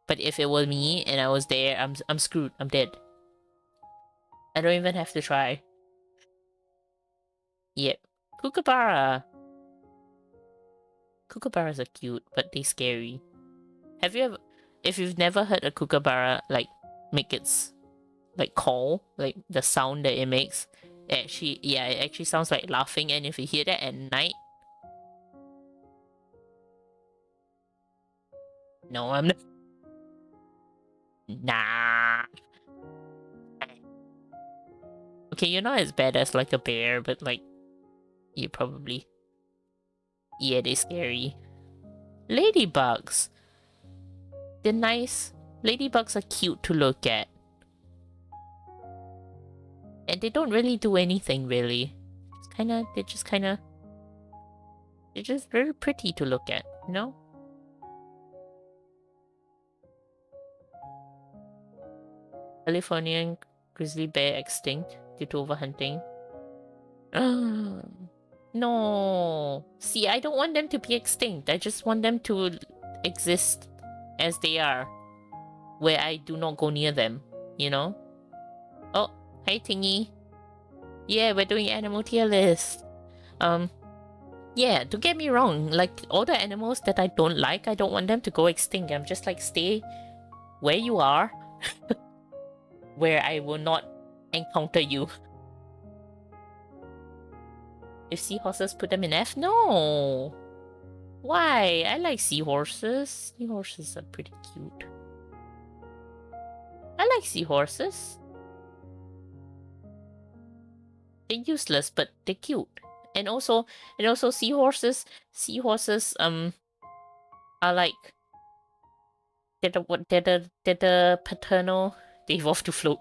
But if it were me and I was there, I'm screwed. I'm dead. I don't even have to try. Yep. Kookaburra. Kookaburras are cute, but they scary. Have you ever... If you've never heard a kookaburra, like, make its... like, call, like, the sound that it makes, it actually sounds like laughing, and if you hear that at night... No, I'm not... Nah. Okay, you're not as bad as, like, a bear, but, like, you probably... Yeah, they're scary. Ladybugs. They're nice. Ladybugs are cute to look at. And they don't really do anything, really. They're just very pretty to look at, you know? Californian grizzly bear extinct. due to overhunting. No. See, I don't want them to be extinct. I just want them to exist as they are, where I do not go near them, you know? Oh, hi Tingy. Yeah, we're doing animal tier list. Yeah, don't get me wrong, like all the animals that I don't like, I don't want them to go extinct. I'm just like, stay where you are, where I will not encounter you. If seahorses, put them in F? No! Why? I like seahorses. Seahorses are pretty cute. I like seahorses. They're useless, but they're cute. And also seahorses are like they're the paternal. They evolve to float.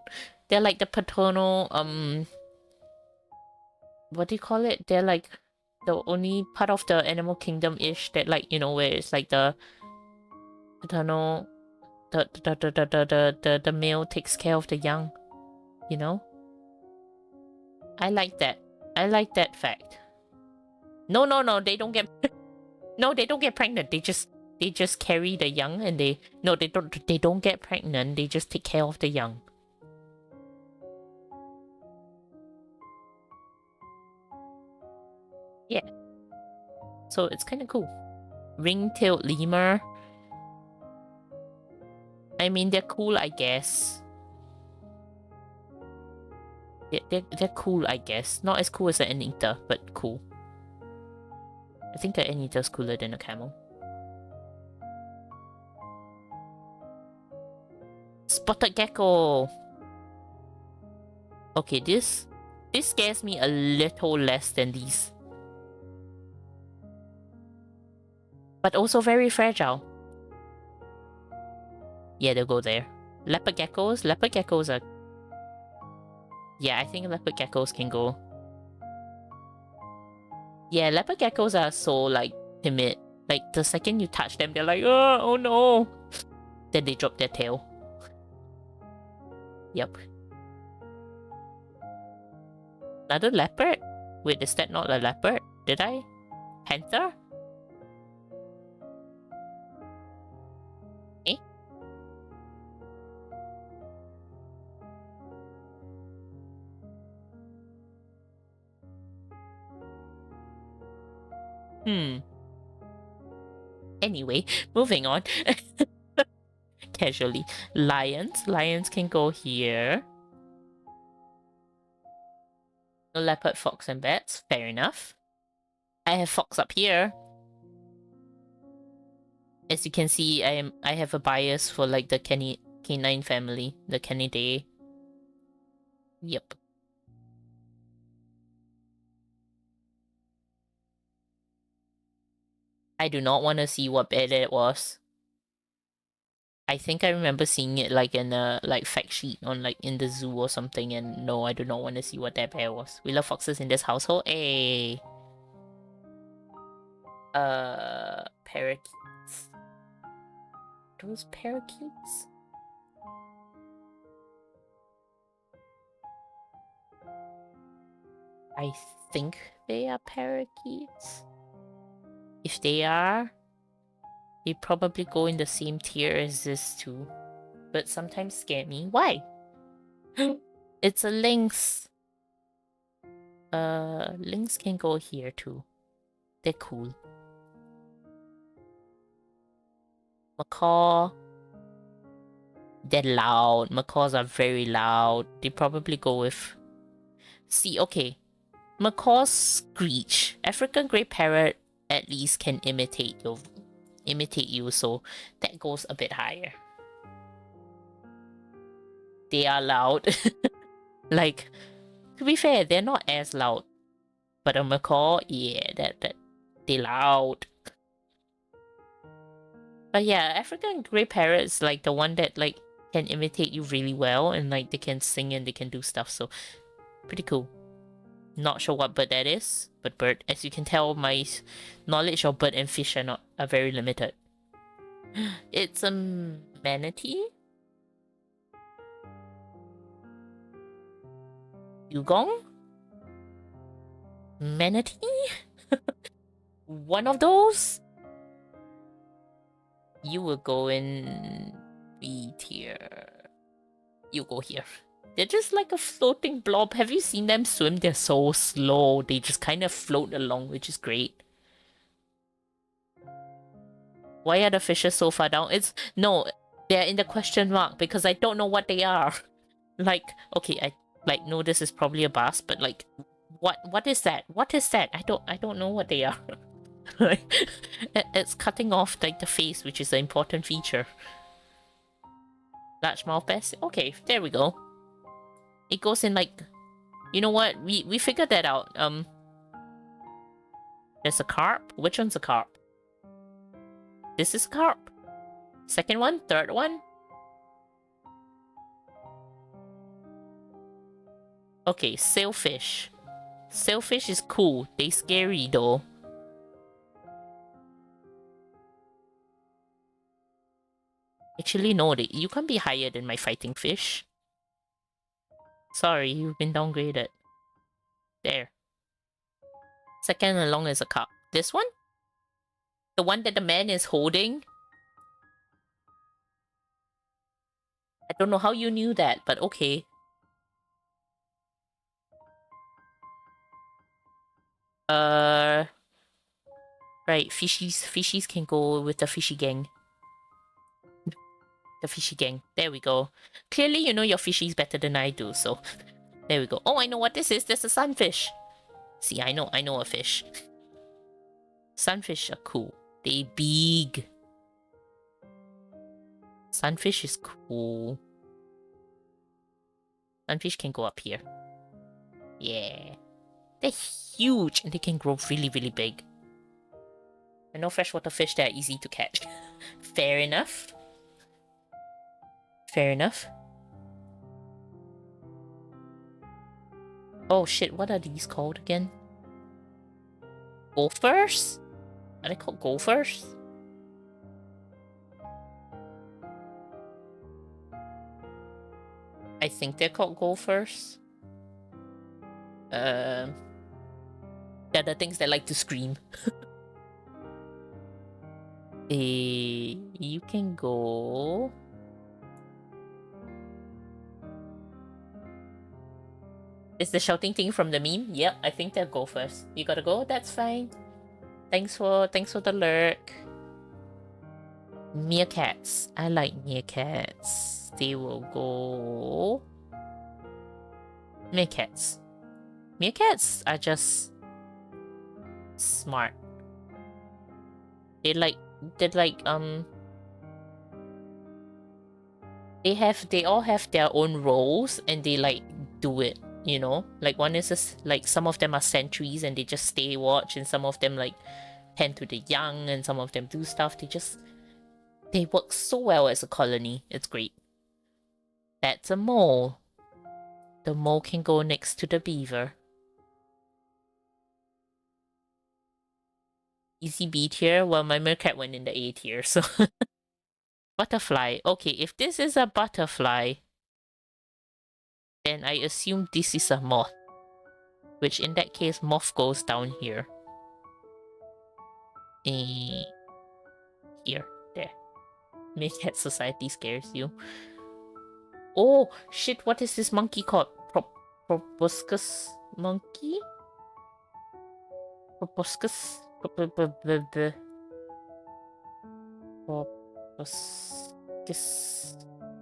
They're like the paternal what do you call it? They're like the only part of the animal kingdom-ish that, like, you know, where it's like the paternal, the male takes care of the young, you know? I like that. I like that fact. No, they don't get no, they don't get pregnant. They just carry the young, and they don't get pregnant. They just take care of the young. Yeah. So it's kind of cool. Ring-tailed lemur. I mean, they're cool, I guess. They're cool, I guess. Not as cool as an anteater, but cool. I think an anteater's cooler than a camel. Spotted gecko. Okay, this scares me a little less than these. But also very fragile. Yeah, they'll go there. Leopard geckos? Leopard geckos are... Yeah, I think leopard geckos can go. Yeah, leopard geckos are so, like, timid. Like, the second you touch them, they're like, oh no! Then they drop their tail. Yep. Another leopard? Wait, is that not a leopard? Did I? Panther? Eh? Anyway, moving on. Casually. Lions. Lions can go here. Leopard, fox, and bats. Fair enough. I have fox up here. As you can see, I have a bias for, like, the canine family. The Canidae. Yep. I do not want to see what bear that was. I think I remember seeing it, like, in a, like, fact sheet on, like, in the zoo or something, and no, I do not want to see what that bear was. We love foxes in this household. Hey. Parakeets. Those parakeets? I think they are parakeets. If they are, they probably go in the same tier as this too. But sometimes scare me. Why? It's a lynx. Lynx can go here too. They're cool. Macaw. They're loud. Macaws are very loud. They probably go with... See, okay. Macaws screech. African grey parrot at least can imitate you, so that goes a bit higher. They are loud. Like, to be fair, they're not as loud. But a macaw, yeah, they're loud. But yeah, African grey parrot is like the one that, like, can imitate you really well, and like they can sing and they can do stuff, so pretty cool. Not sure what bird that is, but bird. As you can tell, my knowledge of bird and fish are very limited. It's a manatee? Dugong? Manatee? One of those? You will go in B tier. You go here. They're just like a floating blob. Have you seen them swim? They're so slow. They just kind of float along, which is great. Why are the fishes so far down? No, they're in the question mark because I don't know what they are. Like, okay, I know this is probably a bass, but like, what is that? What is that? I don't know what they are. Like, it's cutting off like the face, which is an important feature. Largemouth bass. Okay, there we go. It goes in like, you know what? We figured that out. There's a carp. Which one's a carp? This is a carp. Second one, third one. Okay, sailfish. Sailfish is cool. They scary though. Actually, no, you can't be higher than my fighting fish. Sorry, you've been downgraded. There. Second along is a carp. This one? The one that the man is holding? I don't know how you knew that, but okay. Right, fishies. Fishies can go with the fishy gang. The fishy gang. There we go. Clearly, you know your fishies better than I do, so... There we go. Oh, I know what this is. There's a sunfish. See, I know a fish. Sunfish are cool. They big. Sunfish is cool. Sunfish can go up here. Yeah. They're huge and they can grow really, really big. I know freshwater fish that are easy to catch. Fair enough. Fair enough. Oh shit, what are these called again? Gophers? Are they called gophers? I think they're called gophers. They're the things that like to scream. You can go... Is the shouting thing from the meme? Yep, I think they'll go first. You gotta go? That's fine. Thanks for the lurk. Meerkats. I like meerkats. They will go... Meerkats. Meerkats are just... smart. They all have their own roles and they like do it, you know? Like one is just, like some of them are sentries and they just stay watch, and some of them like tend to the young, and some of them do stuff. They work so well as a colony. It's great. That's a mole. The mole can go next to the beaver. Easy B tier. Well, my meerkat went in the A tier, so... Butterfly. Okay, if this is a butterfly, then I assume this is a moth. Which in that case, moth goes down here. Here. There. Meerkat Society scares you. Oh, shit, what is this monkey called? Proboscis monkey? Proboscis?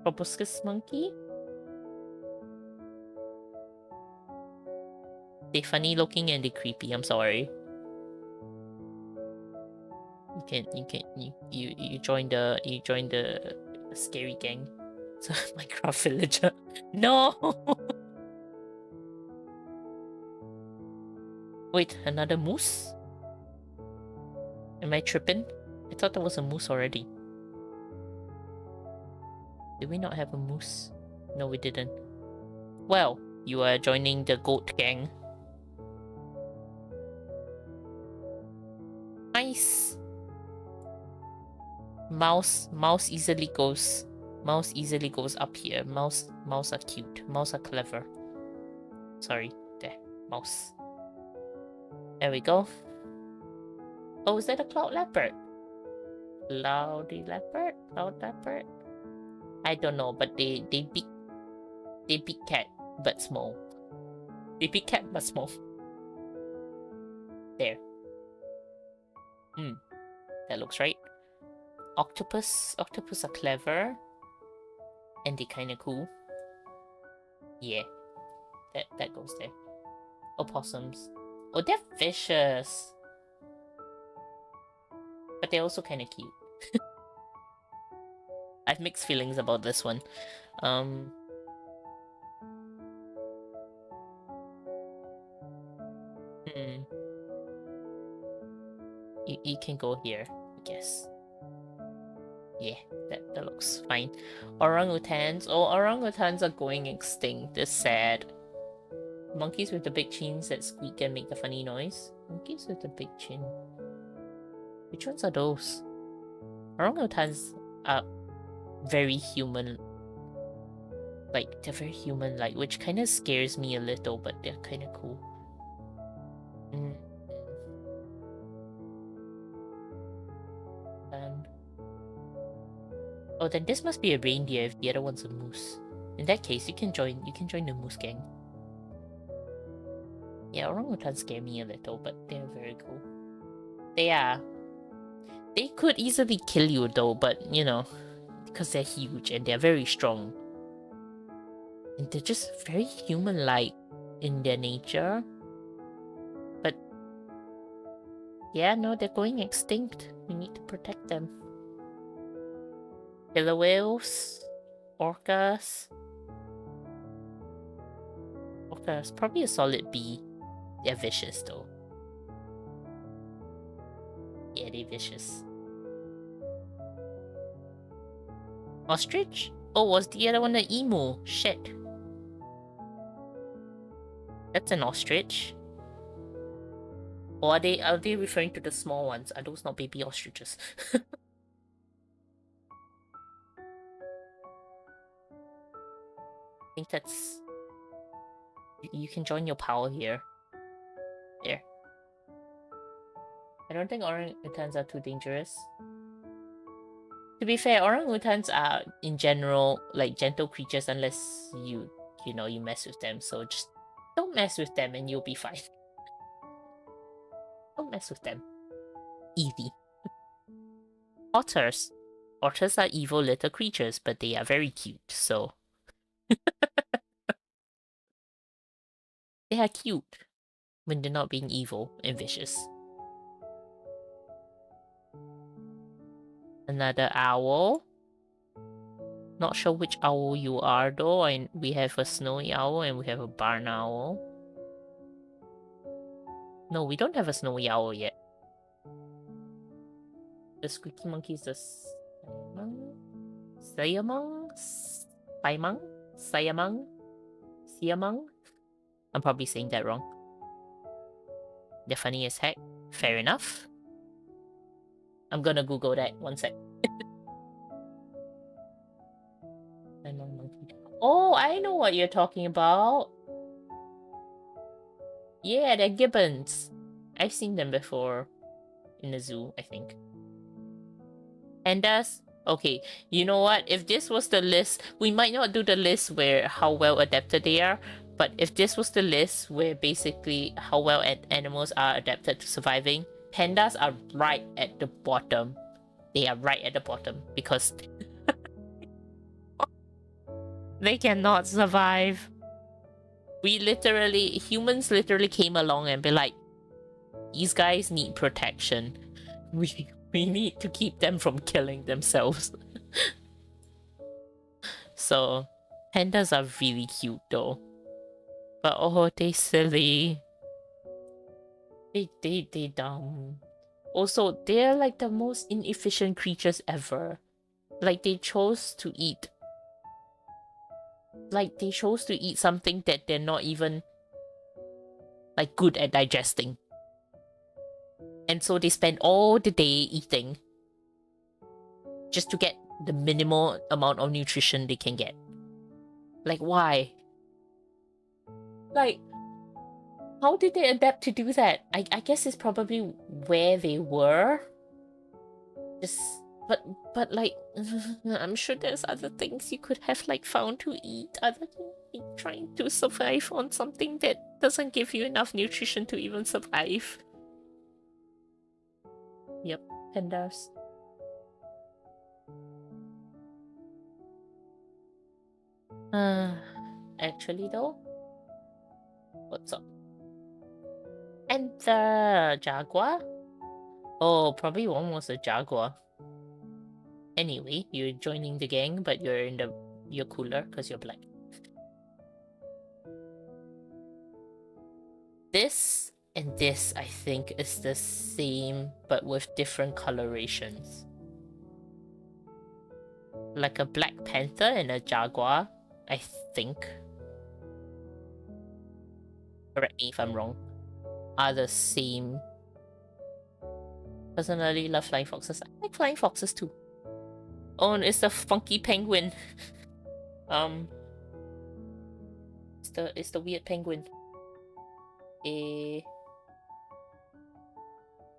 Proboscis monkey? They funny looking and they creepy, I'm sorry. You join the scary gang. So Minecraft villager. No! Wait, another moose? Am I tripping? I thought there was a moose already. Did we not have a moose? No, we didn't. Well, you are joining the goat gang. Nice! Mouse easily goes up here. Mouse are cute. Mouse are clever. Sorry, there, mouse. There we go. Oh, is that a cloud leopard? Cloudy leopard? Cloud leopard? I don't know, but they big cat but small. They big cat but small. There. That looks right. Octopus. Octopus are clever. And they kinda cool. Yeah. That goes there. Opossums. Oh, they're vicious. But they're also kinda cute. I've mixed feelings about this one. You can go here, I guess. Yeah, that looks fine. Orangutans. Oh, orangutans are going extinct. That's sad. Monkeys with the big chins that squeak and make the funny noise. Monkeys with the big chin. Which ones are those? Orangutans are very human. Like, they're very human-like, which kind of scares me a little, but they're kind of cool. Oh, then this must be a reindeer if the other one's a moose. In that case, you can join the moose gang. Yeah, orangutans scare me a little, but they're very cool. They are. They could easily kill you though, but you know, because they're huge and they're very strong. And they're just very human-like in their nature. But yeah, no, they're going extinct. We need to protect them. Killer whales, orcas. Orcas, probably a solid B. They're vicious though. Yeah, they're vicious. Ostrich? Oh, was the other one an emu? Shit. That's an ostrich. Or are they referring to the small ones? Are those not baby ostriches? I think that's... You can join your pal here. There. I don't think orangutans are too dangerous. To be fair, orangutans are, in general, like, gentle creatures unless you mess with them. So just don't mess with them and you'll be fine. Don't mess with them. Easy. Otters. Otters are evil little creatures, but they are very cute, so... They are cute when they're not being evil and vicious. Another owl. Not sure which owl you are though. We have a snowy owl and we have a barn owl. No, we don't have a snowy owl yet. The squeaky monkey is the Siamang? I'm probably saying that wrong. They're funny as heck. Fair enough. I'm gonna Google that. One sec. Oh, I know what you're talking about. Yeah, they're gibbons. I've seen them before in the zoo, I think. Pandas? Okay, you know what? If this was the list, we might not do the list where how well adapted they are, but if this was the list where basically how well animals are adapted to surviving, pandas are right at the bottom. They are right at the bottom because they cannot survive. Humans literally came along and be like, these guys need protection. We need to keep them from killing themselves. So, pandas are really cute though. But oh, they silly. They dumb. Also, they're like the most inefficient creatures ever. Like they chose to eat something that they're not even like good at digesting. And so they spend all the day eating just to get the minimal amount of nutrition they can get. Like, why? Like, How did they adapt to do that? I guess it's probably where they were. Just but like I'm sure there's other things you could have like found to eat other than like, trying to survive on something that doesn't give you enough nutrition to even survive. Yep, pandas. Actually though, what's up? And the jaguar? Oh, probably one was a jaguar. Anyway, you're joining the gang, but you're cooler because you're black. This and this, I think, is the same, but with different colorations. Like a black panther and a jaguar, I think. Correct me if I'm wrong. Are the same. Personally, love flying foxes. I like flying foxes too. Oh, and it's the funky penguin. It's the weird penguin.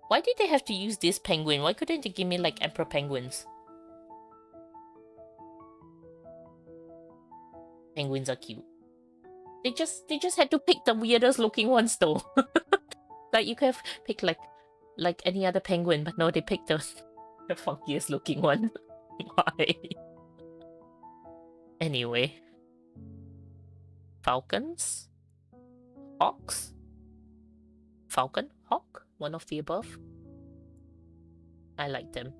Why did they have to use this penguin? Why couldn't they give me like emperor penguins? Penguins are cute. They just had to pick the weirdest looking ones though. Like you could have picked like any other penguin, but no, they picked the funkiest looking one. Why? Anyway. Falcons? Hawks? Falcon? Hawk? One of the above? I like them.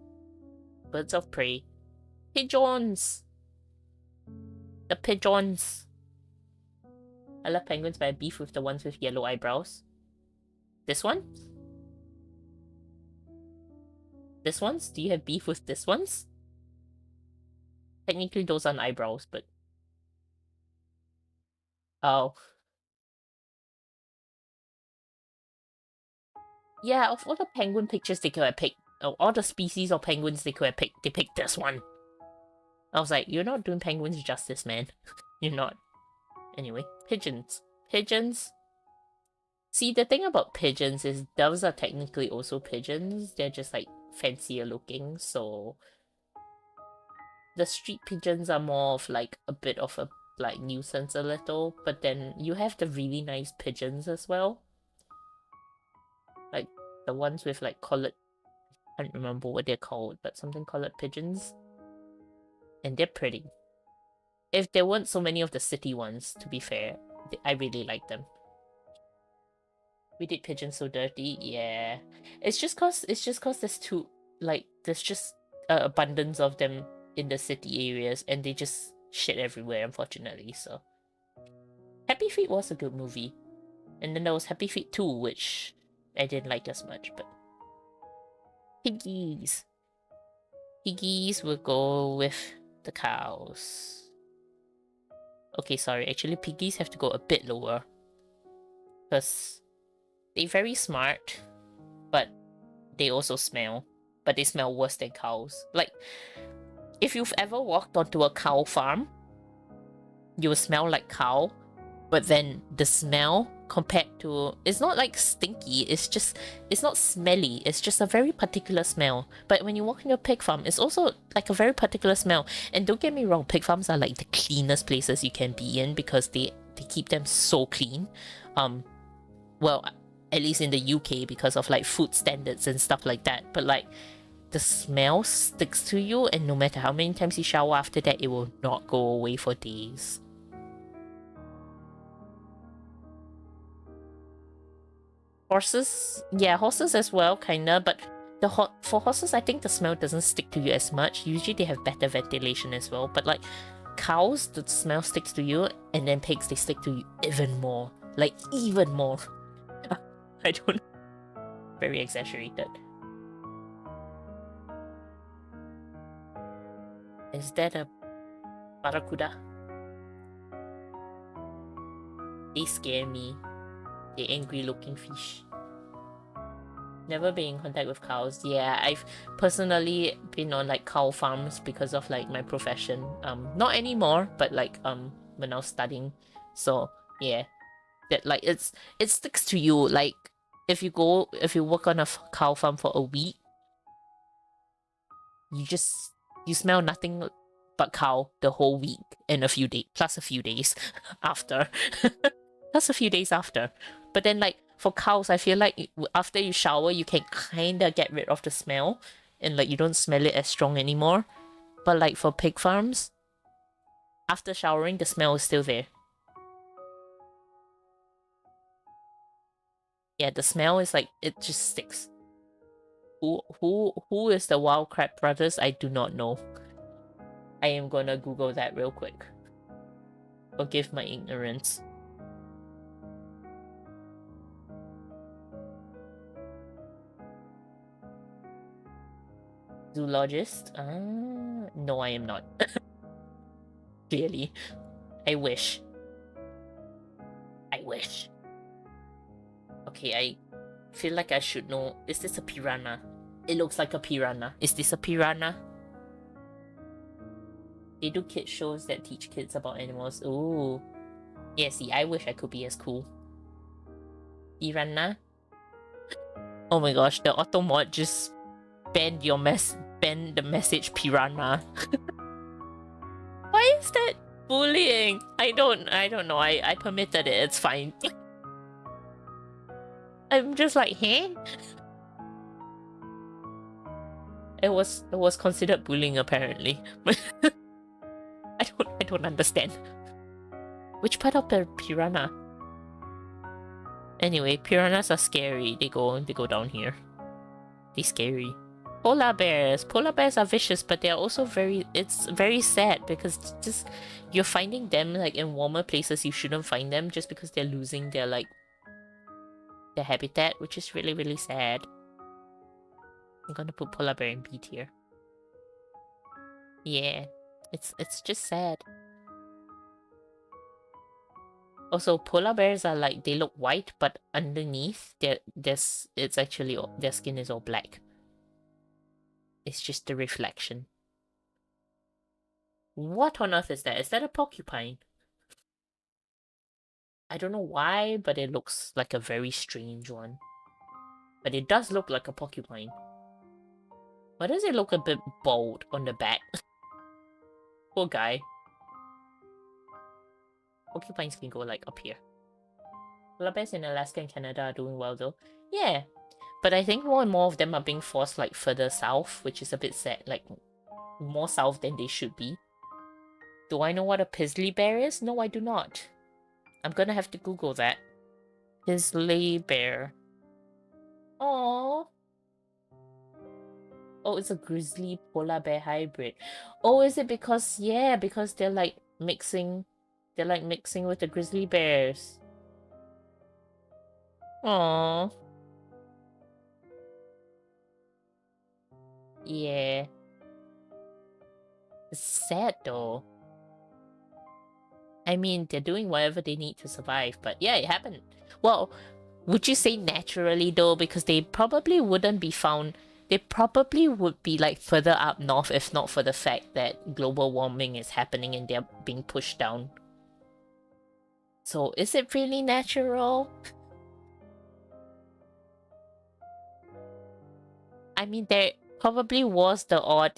Birds of prey. Pigeons! The pigeons! I love penguins, but I beef with the ones with yellow eyebrows. This one? This one's? Do you have beef with this one's? Technically those aren't eyebrows, but... Oh. Yeah, of all the penguin pictures they could have picked, all the species of penguins they could have picked, they picked this one. I was like, you're not doing penguins justice, man. You're not. Anyway, pigeons. Pigeons. See, the thing about pigeons is doves are technically also pigeons. They're just like fancier looking, so... The street pigeons are more of like a bit of a like nuisance a little, but then you have the really nice pigeons as well. Like the ones with like collared, I don't remember what they're called, but something collared pigeons. And they're pretty. If there weren't so many of the city ones, to be fair, I really like them. We did pigeons so dirty, yeah. It's just cause there's too like there's just abundance of them in the city areas, and they just shit everywhere, unfortunately. So Happy Feet was a good movie, and then there was Happy Feet 2, which I didn't like as much. But piggies will go with the cows. Okay, sorry, actually piggies have to go a bit lower because they're very smart, but they also smell, but they smell worse than cows. Like, if you've ever walked onto a cow farm, you will smell like cow, but then the smell compared to... It's not like stinky, it's not smelly, it's just a very particular smell. But when you walk into a pig farm, it's also like a very particular smell. And don't get me wrong, pig farms are like the cleanest places you can be in because they keep them so clean. Well, at least in the UK because of like food standards and stuff like that. But like, the smell sticks to you, and no matter how many times you shower after that, it will not go away for days. Horses? Yeah, horses as well, kinda, but for horses, I think the smell doesn't stick to you as much. Usually they have better ventilation as well, but like cows, the smell sticks to you, and then pigs, they stick to you even more. Like, even more. I don't know. Very exaggerated. Is that a barracuda? They scare me. The angry looking fish. Never been in contact with cows. Yeah, I've personally been on like cow farms because of like my profession. Not anymore, but like when I was studying. So yeah. that like it sticks to you. Like if you work on a cow farm for a week, you smell nothing but cow the whole week and a few days plus a few days after. Plus a few days after. But then like for cows, I feel like after you shower you can kinda get rid of the smell and like you don't smell it as strong anymore. But like for pig farms, after showering the smell is still there. Yeah, the smell is like it just sticks. Who is the Wild Crab brothers? I do not know. I am gonna Google that real quick. Forgive my ignorance. Zoologist? No, I am not. Clearly. I wish. I wish. Okay, I feel like I should know. Is this a piranha? It looks like a piranha. Is this a piranha? They do kid shows that teach kids about animals. Ooh. Yeah, see, I wish I could be as cool. Piranha? Oh my gosh, the auto mod just banned the message piranha. Why is that bullying? I don't know. I permitted it. It's fine. I'm just like, hey? It was considered bullying apparently. But I don't understand. Which part of the piranha? Anyway, piranhas are scary. They go down here. They're scary. Polar bears are vicious, but they're also it's very sad because just you're finding them like in warmer places you shouldn't find them just because they're losing their habitat, which is really, really sad. I'm gonna put polar bear in B tier. Yeah, it's just sad. Also, polar bears are like, they look white, but underneath it's actually their skin is all black. It's just the reflection. What on earth is that? Is that a porcupine? I don't know why, but it looks like a very strange one. But it does look like a porcupine. Why does it look a bit bald on the back? Poor guy. Porcupines can go like up here. Polar bears in Alaska and Canada are doing well though. Yeah, but I think more and more of them are being forced like further south, which is a bit sad. Like more south than they should be. Do I know what a grizzly bear is? No, I do not. I'm gonna have to Google that. Grizzly bear. Aww. Oh, it's a grizzly polar bear hybrid. Oh, is it because because they're like mixing with the grizzly bears. Aww. Yeah. It's sad though. I mean, they're doing whatever they need to survive, but yeah, it happened. Well, would you say naturally though? Because they probably wouldn't be found. They probably would be like further up north if not for the fact that global warming is happening and they're being pushed down. So is it really natural? I mean, there probably was the odd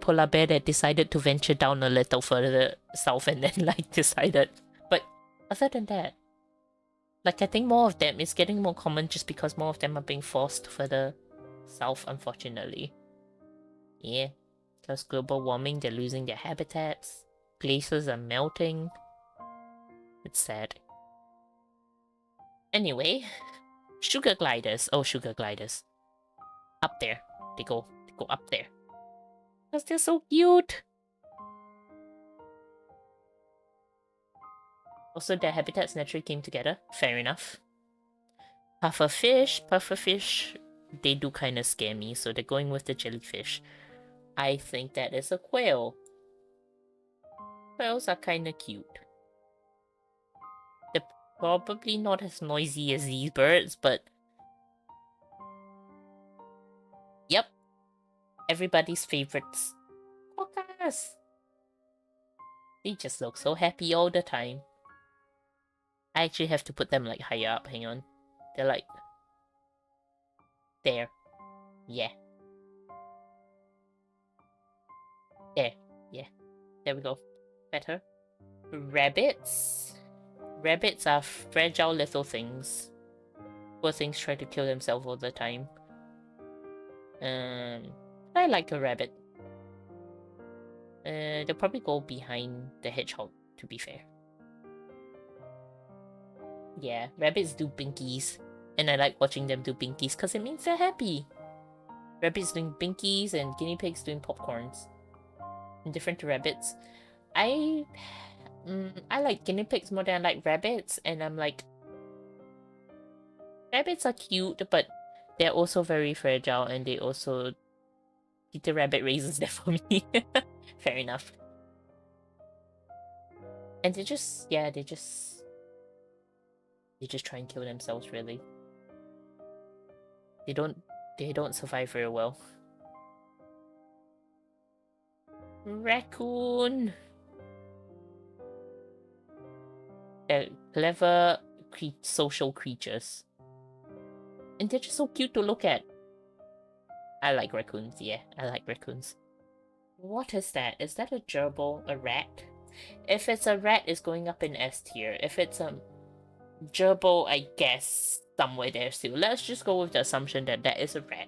polar bear that decided to venture down a little further south and then like decided. But other than that, like I think more of them is getting more common just because more of them are being forced further south, unfortunately. Yeah, because global warming, they're losing their habitats, glaciers are melting. It's sad. Anyway, sugar gliders. Oh, sugar gliders. Up there. They go up there. Because they're so cute. Also, their habitats naturally came together. Fair enough. Pufferfish, they do kind of scare me, so they're going with the jellyfish. I think that is a quail. Quails are kind of cute. They're probably not as noisy as these birds, but... Yep. Everybody's favorites. Quokkas! They just look so happy all the time. I actually have to put them like higher up. Hang on. They're like there. Yeah. There. Yeah. There we go. Better. Rabbits. Rabbits are fragile little things. Poor things try to kill themselves all the time. I like a rabbit. They'll probably go behind the hedgehog, to be fair. Yeah, rabbits do binkies. And I like watching them do binkies because it means they're happy. Rabbits doing binkies and guinea pigs doing popcorns. Indifferent to rabbits. I like guinea pigs more than I like rabbits, and I'm like, rabbits are cute, but they're also very fragile, and they also Peter Rabbit raises them for me. Fair enough. And they just try and kill themselves, really. They don't survive very well. Raccoon. They're clever social creatures. And they're just so cute to look at. I like raccoons, yeah. I like raccoons. What is that? Is that a gerbil? A rat? If it's a rat, it's going up in S tier. If it's a gerbil, I guess somewhere there still. Let's just go with the assumption that that is a rat.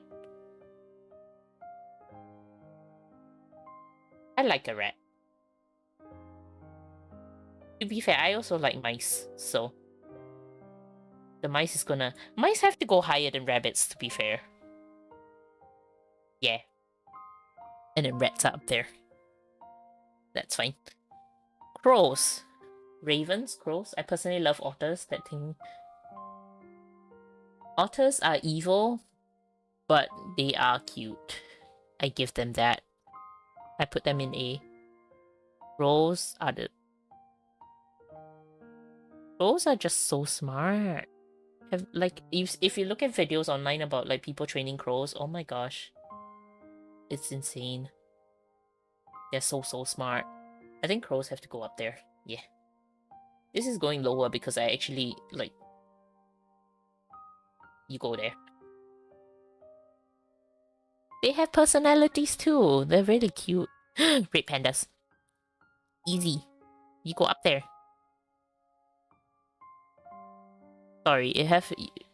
I like a rat. To be fair, I also like mice, so the mice is gonna... Mice have to go higher than rabbits, to be fair. Yeah. And then rats are up there. That's fine. Crows. Ravens, crows. I personally love otters, that thing. Otters are evil, but they are cute. I give them that. I put them in A. Crows are the... Crows are just so smart. Like, if you look at videos online about like people training crows, oh my gosh. It's insane. They're so smart. I think crows have to go up there. Yeah. This is going lower because I actually, like... You go there. They have personalities too. They're really cute. Red pandas. Easy. You go up there. Sorry,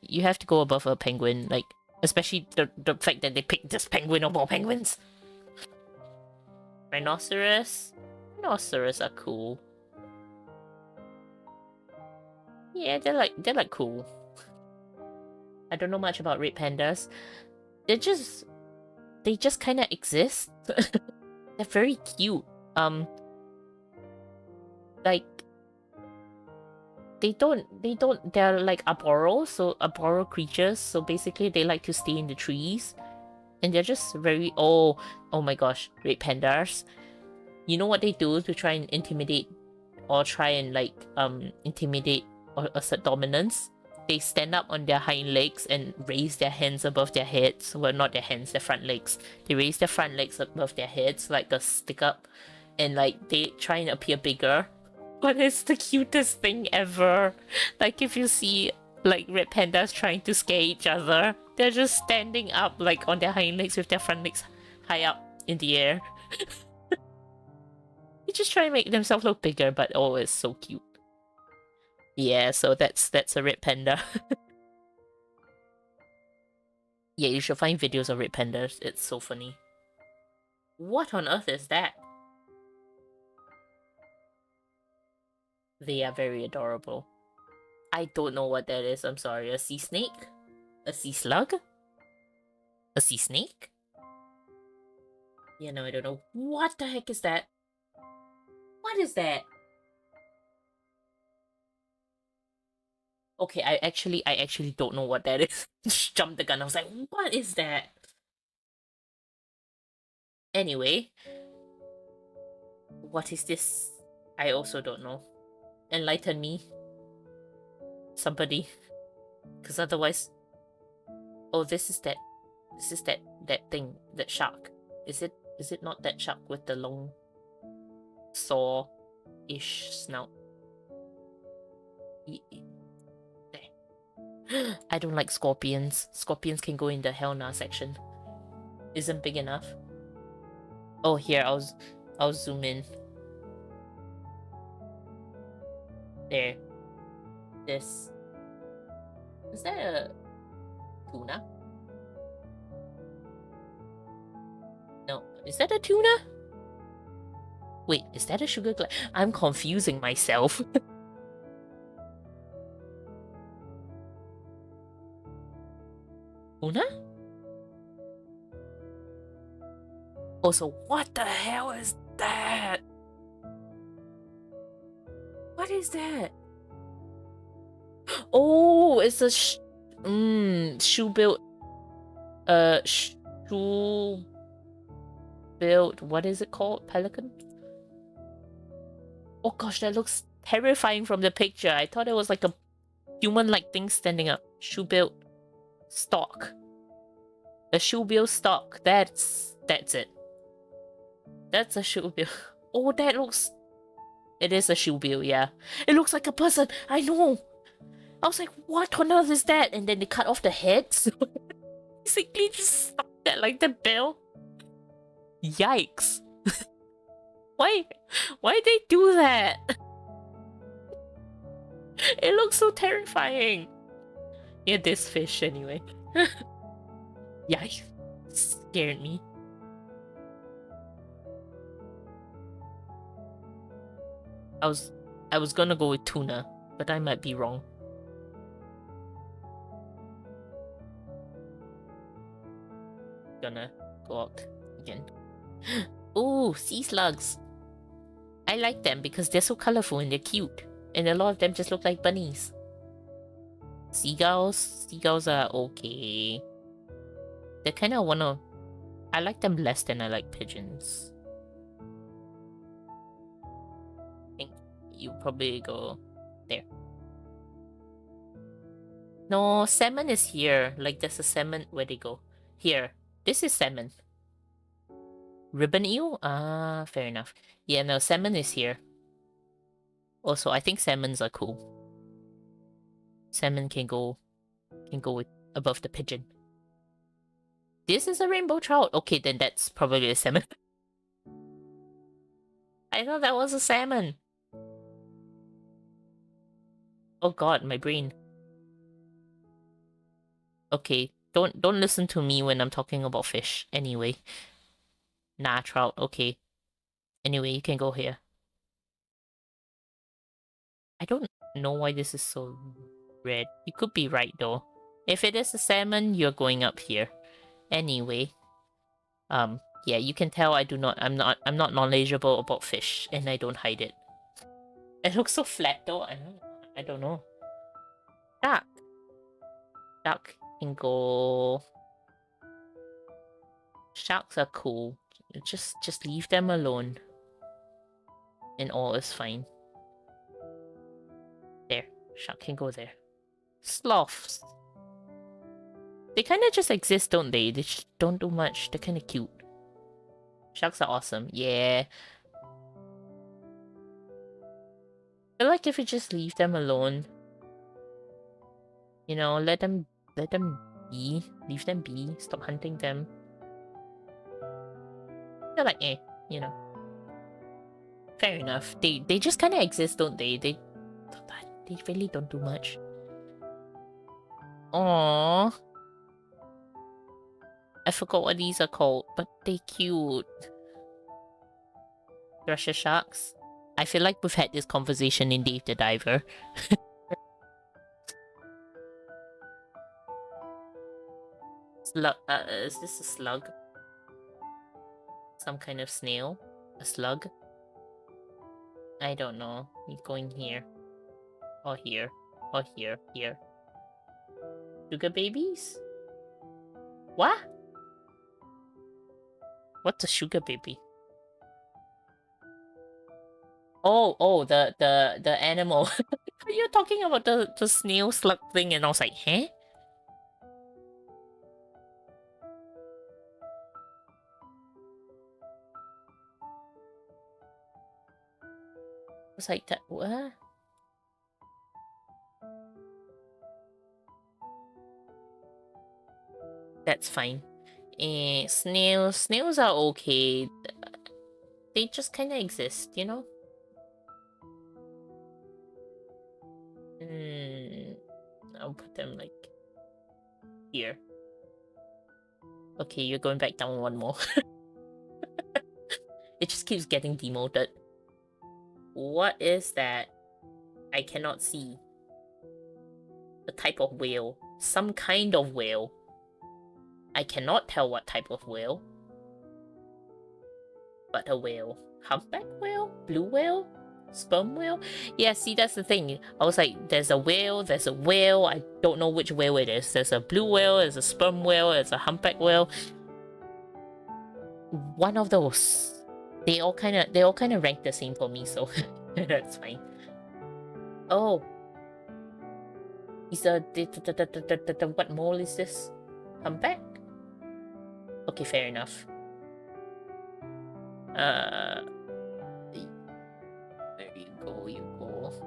you have to go above a penguin, like, especially the fact that they picked this penguin of all penguins. Rhinoceros? Rhinoceros are cool. Yeah, they're like cool. I don't know much about red pandas. They just kind of exist. They're very cute. Like, they're like arboreal creatures, so basically they like to stay in the trees. And they're just very... Oh my gosh, red pandas. You know what they do to try and intimidate or try and like intimidate or assert dominance? They stand up on their hind legs and raise their hands above their heads. Well, not their hands, their front legs. They raise their front legs above their heads like a stick up, and like they try and appear bigger. But it's the cutest thing ever. Like, if you see like red pandas trying to scare each other, they're just standing up like on their hind legs with their front legs high up in the air. They just try and make themselves look bigger, but oh, it's so cute. Yeah, so that's a red panda. Yeah, you should find videos of red pandas. It's so funny. What on earth is that? They are very adorable. I don't know what that is, I'm sorry. A sea snake? A sea slug? A sea snake? Yeah, no, I don't know. What the heck is that? What is that? Okay, I actually don't know what that is. Just jumped the gun. I was like, what is that? Anyway. What is this? I also don't know. Enlighten me. Somebody. Because otherwise... Oh, this is that thing. That shark. Is it not that shark with the long saw-ish snout? There. I don't like scorpions. Scorpions can go in the hell nah section. Isn't big enough. Oh, here, I'll zoom in. There. This. Is that a tuna? No. Is that a tuna? Wait, is that a sugar glider? I'm confusing myself. Tuna? Also, what the hell is that? What is that? Oh, it's a shoe built. Shoe built. What is it called? Pelican? Oh gosh, that looks terrifying from the picture. I thought it was like a human-like thing standing up. Shoe built stock. A shoe built stock. That's it. That's a shoe built. Oh, that looks. It is a shoe built, yeah. It looks like a person. I know. I was like, what on earth is that? And then they cut off the heads. Basically, just stuck that like the bell. Yikes. Why they do that? It looks so terrifying. Yeah, this fish anyway. Yikes. Scared me. I was gonna go with tuna, but I might be wrong. Gonna go out again. Oh, sea slugs. I like them because they're so colorful and they're cute. And a lot of them just look like bunnies. Seagulls? Seagulls are okay. They kind of wanna... I like them less than I like pigeons. I think you probably go there. No, salmon is here. Like there's a salmon... Where'd they go? Here. This is salmon. Ribbon eel? Ah, fair enough. Yeah, no, salmon is here. Also, I think salmons are cool. Salmon can go with above the pigeon. This is a rainbow trout. Okay, then that's probably a salmon. I thought that was a salmon. Oh god, my brain. Okay, don't listen to me when I'm talking about fish. Anyway. Nah, trout. Okay. Anyway, you can go here. I don't know why this is so red. You could be right though. If it is a salmon, you're going up here. Anyway. Yeah, you can tell I'm not knowledgeable about fish and I don't hide it. It looks so flat though. I don't know. Duck. Duck can go. Sharks are cool. Just leave them alone. And all is fine. There. Shark can go there. Sloths. They kind of just exist, don't they? They just don't do much. They're kind of cute. Sharks are awesome. Yeah. I feel like if you just leave them alone. You know, let them be. Leave them be. Stop hunting them. They're like, you know. Fair enough. They just kind of exist, don't they? They really don't do much. Aww. I forgot what these are called, but they cute. Thresher sharks. I feel like we've had this conversation in Dave the Diver. Slug. Is this a slug? Some kind of snail? A slug? I don't know. You're going here. Or here. Or here. Here. Sugar babies? What? What's a sugar baby? Oh, the animal. You're talking about the snail slug thing, and I was like, huh? I was like, that what? that's fine. Snails are okay. They just kind of exist, you know? I'll put them like here. Okay, you're going back down one more. It just keeps getting demoted. What is that? I cannot see. A type of whale. Some kind of whale. I cannot tell what type of whale. But a whale. Humpback whale? Blue whale? Sperm whale? Yeah, see, that's the thing. I was like, there's a whale, I don't know which whale it is. There's a blue whale, there's a sperm whale, there's a humpback whale. One of those. They all kind of rank the same for me, so that's fine. Oh. Is what mole is this? Humpback? Okay, fair enough. There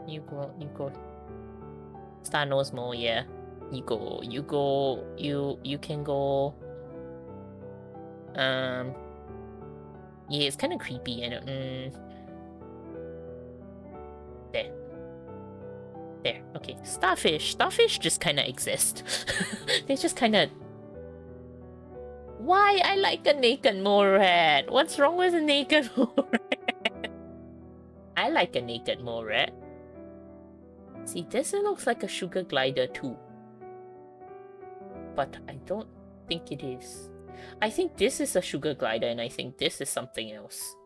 you go. Star nose mole, yeah. You can go. Yeah, it's kind of creepy, and there. Okay, starfish just kind of exist. They just kind of. Why I like a naked mole rat? What's wrong with a naked mole rat? I like a naked mole rat. See, this looks like a sugar glider too, but I don't think it is. I think this is a sugar glider, and I think this is something else.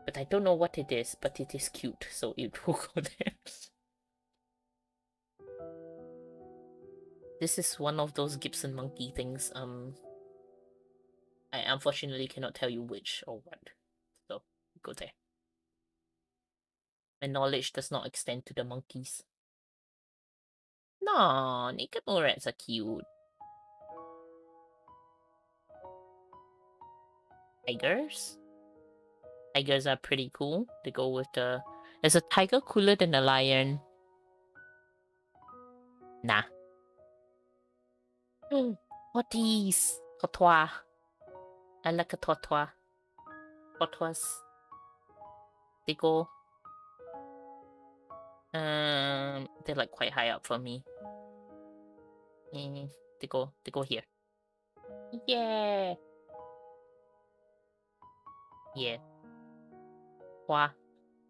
But I don't know what it is, but it is cute, so it will go there. This is one of those Gibson monkey things. I unfortunately cannot tell you which or what. So, go there. My knowledge does not extend to the monkeys. No, naked mole rats are cute. Tigers? Tigers are pretty cool. They go with the... Is a tiger cooler than a lion? Nah. Tortoise. Tortoise. I like a tortoise. Tortoise. They go... they're like quite high up for me. They go here. Yeah. Yeah. Wow.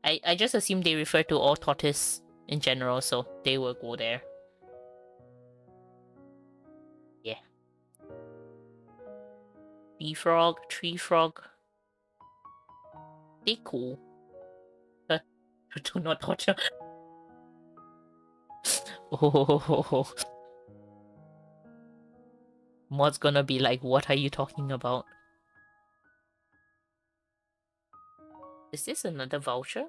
I just assume they refer to all tortoise in general, so they will go there. Yeah. Tree frog. They cool. Do not torture. Oh. Mod's gonna be like, what are you talking about? Is this another vulture?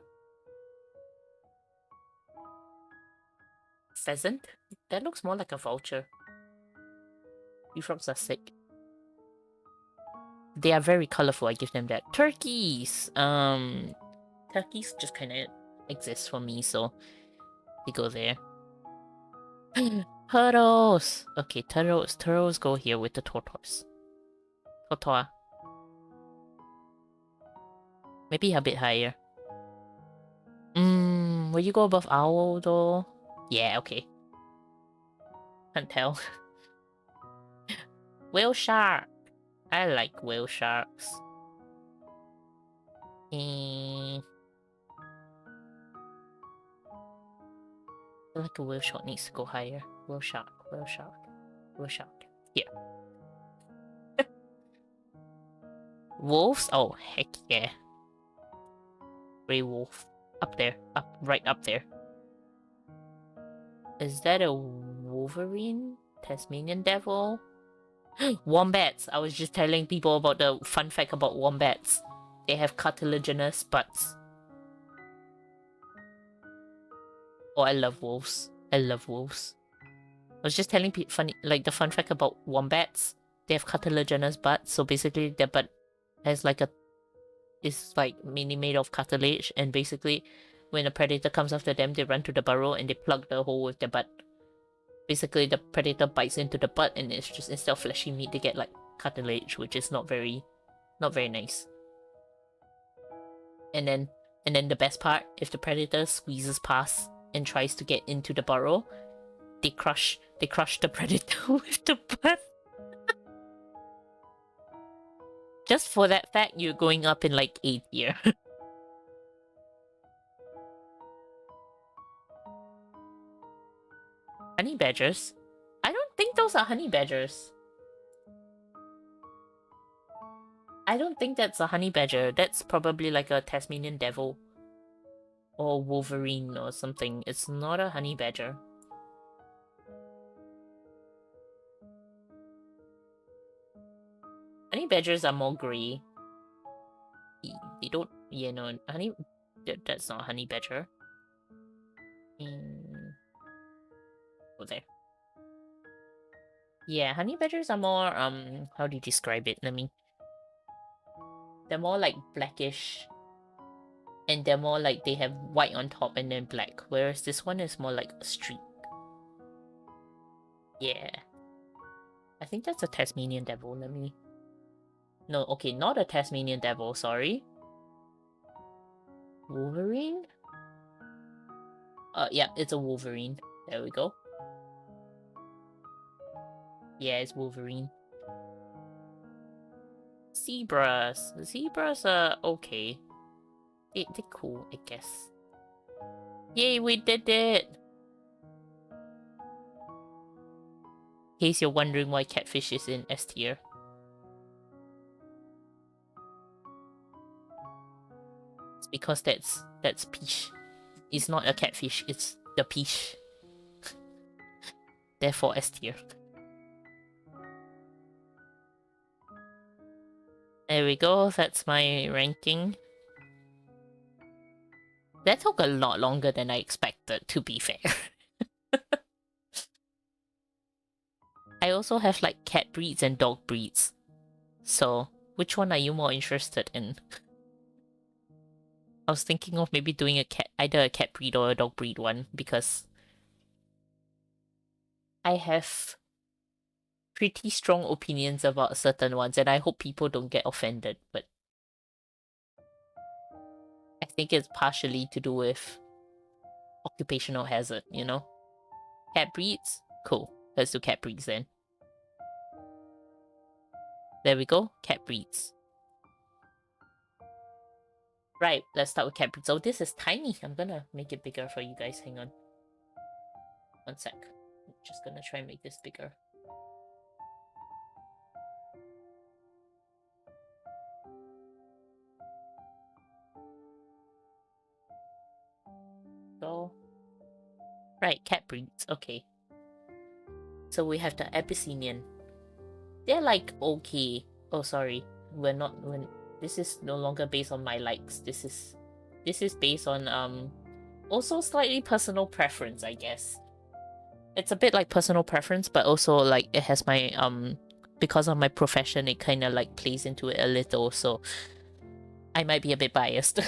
Pheasant? That looks more like a vulture. Tree frogs are sick. They are very colorful, I give them that. Turkeys! Turkeys just kinda exist for me, so they go there. Turtles! Okay, turtles go here with the tortoise. Tortoise. Maybe a bit higher. Will you go above owl though? Yeah, okay. Can't tell. Whale shark! I like whale sharks. I feel like a whale shark needs to go higher. Whale shark. Here. Wolves? Oh, heck yeah. Grey wolf. Up there. Right up there. Is that a wolverine? Tasmanian devil? Wombats! I was just telling people about the fun fact about wombats. They have cartilaginous butts. Oh, I love wolves. I was just telling people the fun fact about wombats. They have cartilaginous butts, so basically their butt has is mainly made of cartilage, and basically when a predator comes after them, they run to the burrow and they plug the hole with their butt. Basically, the predator bites into the butt, and it's just instead of fleshy meat, they get like cartilage, which is not very nice. And then the best part, if the predator squeezes past and tries to get into the burrow, they crush the predator with the butt. Just for that fact, you're going up in like 8th year. Honey badgers? I don't think those are honey badgers. I don't think that's a honey badger. That's probably like a Tasmanian devil. Or Wolverine or something. It's not a honey badger. Honey badgers are more grey. They don't... Yeah, no. Honey... That's not a honey badger. Go there. Yeah, honey badgers are more... How do you describe it? They're more like blackish. And they're more like they have white on top and then black. Whereas this one is more like a streak. Yeah. I think that's a Tasmanian devil. No, okay, not a Tasmanian devil, sorry. Wolverine? Yeah, it's a Wolverine. There we go. Yeah, it's Wolverine. Zebras. Zebras are okay. They're cool, I guess. Yay, we did it! In case you're wondering why catfish is in S tier. It's because that's peach. It's not a catfish, it's the peach. Therefore S tier. There we go, that's my ranking. That took a lot longer than I expected, to be fair. I also have like cat breeds and dog breeds. So, which one are you more interested in? I was thinking of maybe doing either a cat breed or a dog breed one, because I have pretty strong opinions about certain ones, and I hope people don't get offended, but I think it's partially to do with occupational hazard, you know? Cat breeds? Cool. Let's do cat breeds then. There we go. Cat breeds. Right, let's start with cat breeds. Oh, this is tiny. I'm gonna make it bigger for you guys. Hang on. One sec. I'm just gonna try and make this bigger. So, right, cat breeds. Okay. So we have the Abyssinian. They're like okay. Oh, sorry. This is no longer based on my likes. This is based on also slightly personal preference, I guess. It's a bit like personal preference, but also like it has my because of my profession, it kind of like plays into it a little, so I might be a bit biased.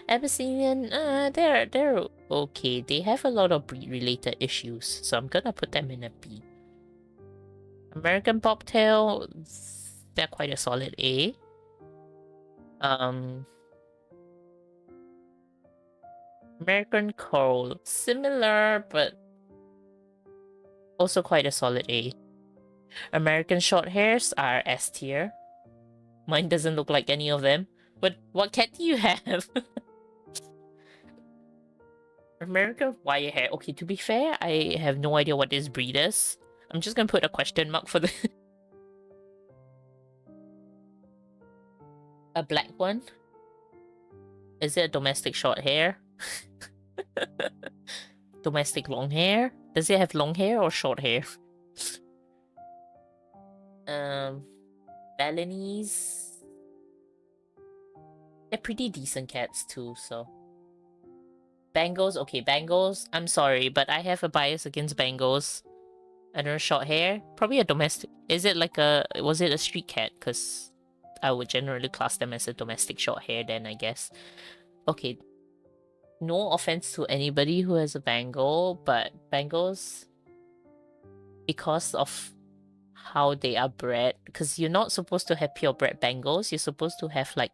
Abyssinian, they're okay. They have a lot of breed-related issues, so I'm gonna put them in a B. American Bobtail, they're quite a solid A. American Coral, similar, but also quite a solid A. American Shorthairs are S tier. Mine doesn't look like any of them. But what cat do you have? American Wirehair. Okay, to be fair, I have no idea what this breed is. I'm just gonna put a question mark for the... A black one? Is it a domestic short hair? Domestic long hair? Does it have long hair or short hair? Balinese. They're pretty decent cats too, so. Bengals, okay, Bengals. I'm sorry, but I have a bias against Bengals. I don't know, short hair? Probably a domestic. Is it like was it a street cat? Because I would generally class them as a domestic short hair then, I guess. Okay. no offense to anybody who has a Bengal, but Bengals, because of how they are bred, because you're not supposed to have purebred Bengals, you're supposed to have like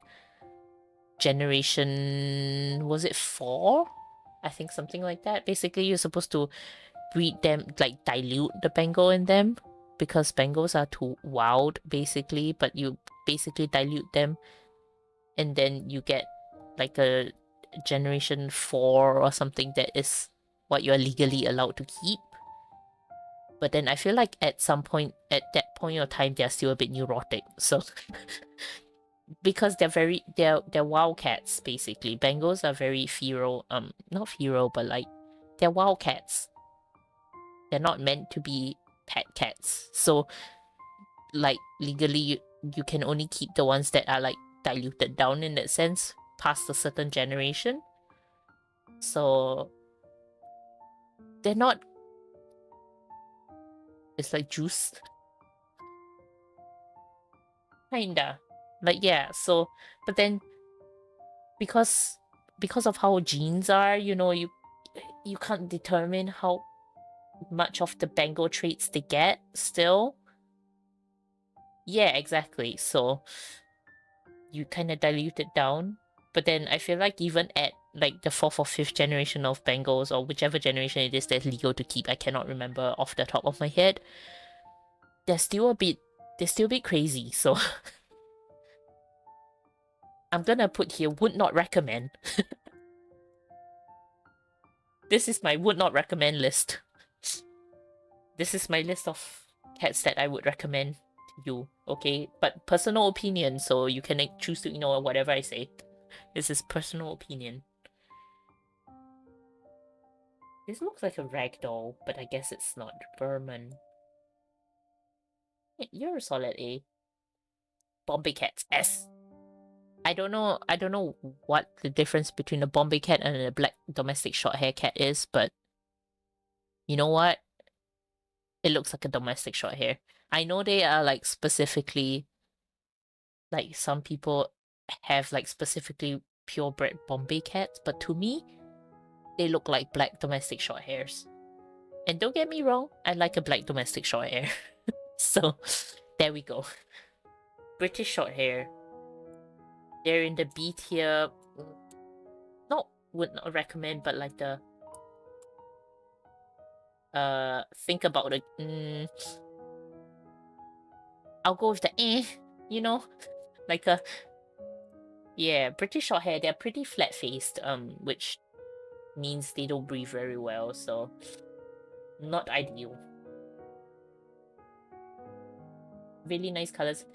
generation, was it 4? I think something like that. Basically, you're supposed to breed them, like dilute the Bengal in them, because Bengals are too wild, basically, but you basically dilute them and then you get like a generation 4 or something that is what you're legally allowed to keep. But then I feel like at some point, at that point of time, they're still a bit neurotic. So because they're wildcats, basically. Bengals are very feral, not feral, but like they're wildcats. They're not meant to be pet cats. So like legally you can only keep the ones that are like diluted down in that sense past a certain generation. So they're not, it's like juice. Kinda. Like yeah, so but then because of how genes are, you know, you can't determine how much of the Bengal traits they get still. Yeah, exactly. So you kind of dilute it down. But then I feel like even at like the 4th or 5th generation of Bengals, or whichever generation it is that's legal to keep, I cannot remember off the top of my head, they're still a bit crazy. So I'm gonna put here would not recommend. This is my would not recommend list. This is my list of cats that I would recommend to you, okay? But personal opinion, so you can choose to ignore whatever I say. This is personal opinion. This looks like a ragdoll, but I guess it's not. Berman. You're a solid A. Bombay cats, S. I don't know what the difference between a Bombay cat and a black domestic short hair cat is, but you know what? It looks like a domestic short hair. I know they are like specifically, like some people have like specifically purebred Bombay cats, but to me, they look like black domestic short hairs. And don't get me wrong, I like a black domestic short hair. So, there we go. British short hair. They're in the B tier. Would not recommend, but like the think about it. I'll go with the you know, like a yeah, British short hair. They're pretty flat faced, which means they don't breathe very well. So not ideal. Really nice colors.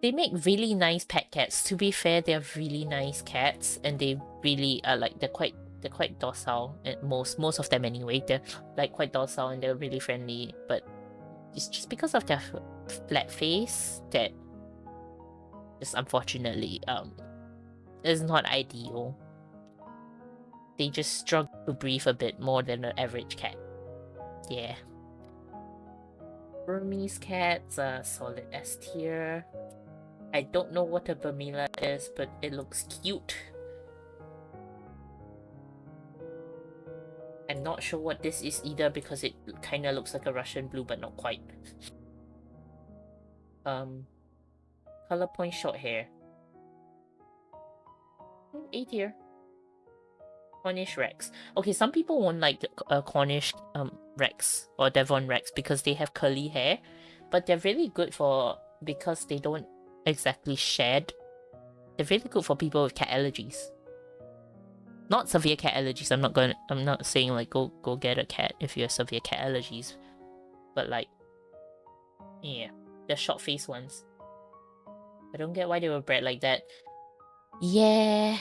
They make really nice pet cats. To be fair, they're really nice cats, and they really are like they're quite docile. And most of them anyway, they're like quite docile and they're really friendly. But it's just because of their flat face that just unfortunately is not ideal. They just struggle to breathe a bit more than an average cat. Yeah. Burmese cats are solid S tier. I don't know what a Vermila is, but it looks cute. I'm not sure what this is either because it kind of looks like a Russian blue, but not quite. Color point short hair. A tier. Cornish Rex. Okay, some people won't like Cornish Rex or Devon Rex because they have curly hair, but they're really good for because they don't exactly shed. They're really good for people with cat allergies. Not severe cat allergies. I'm not saying like go get a cat if you have severe cat allergies, but like yeah, the short face ones. I don't get why they were bred like that. Yeah.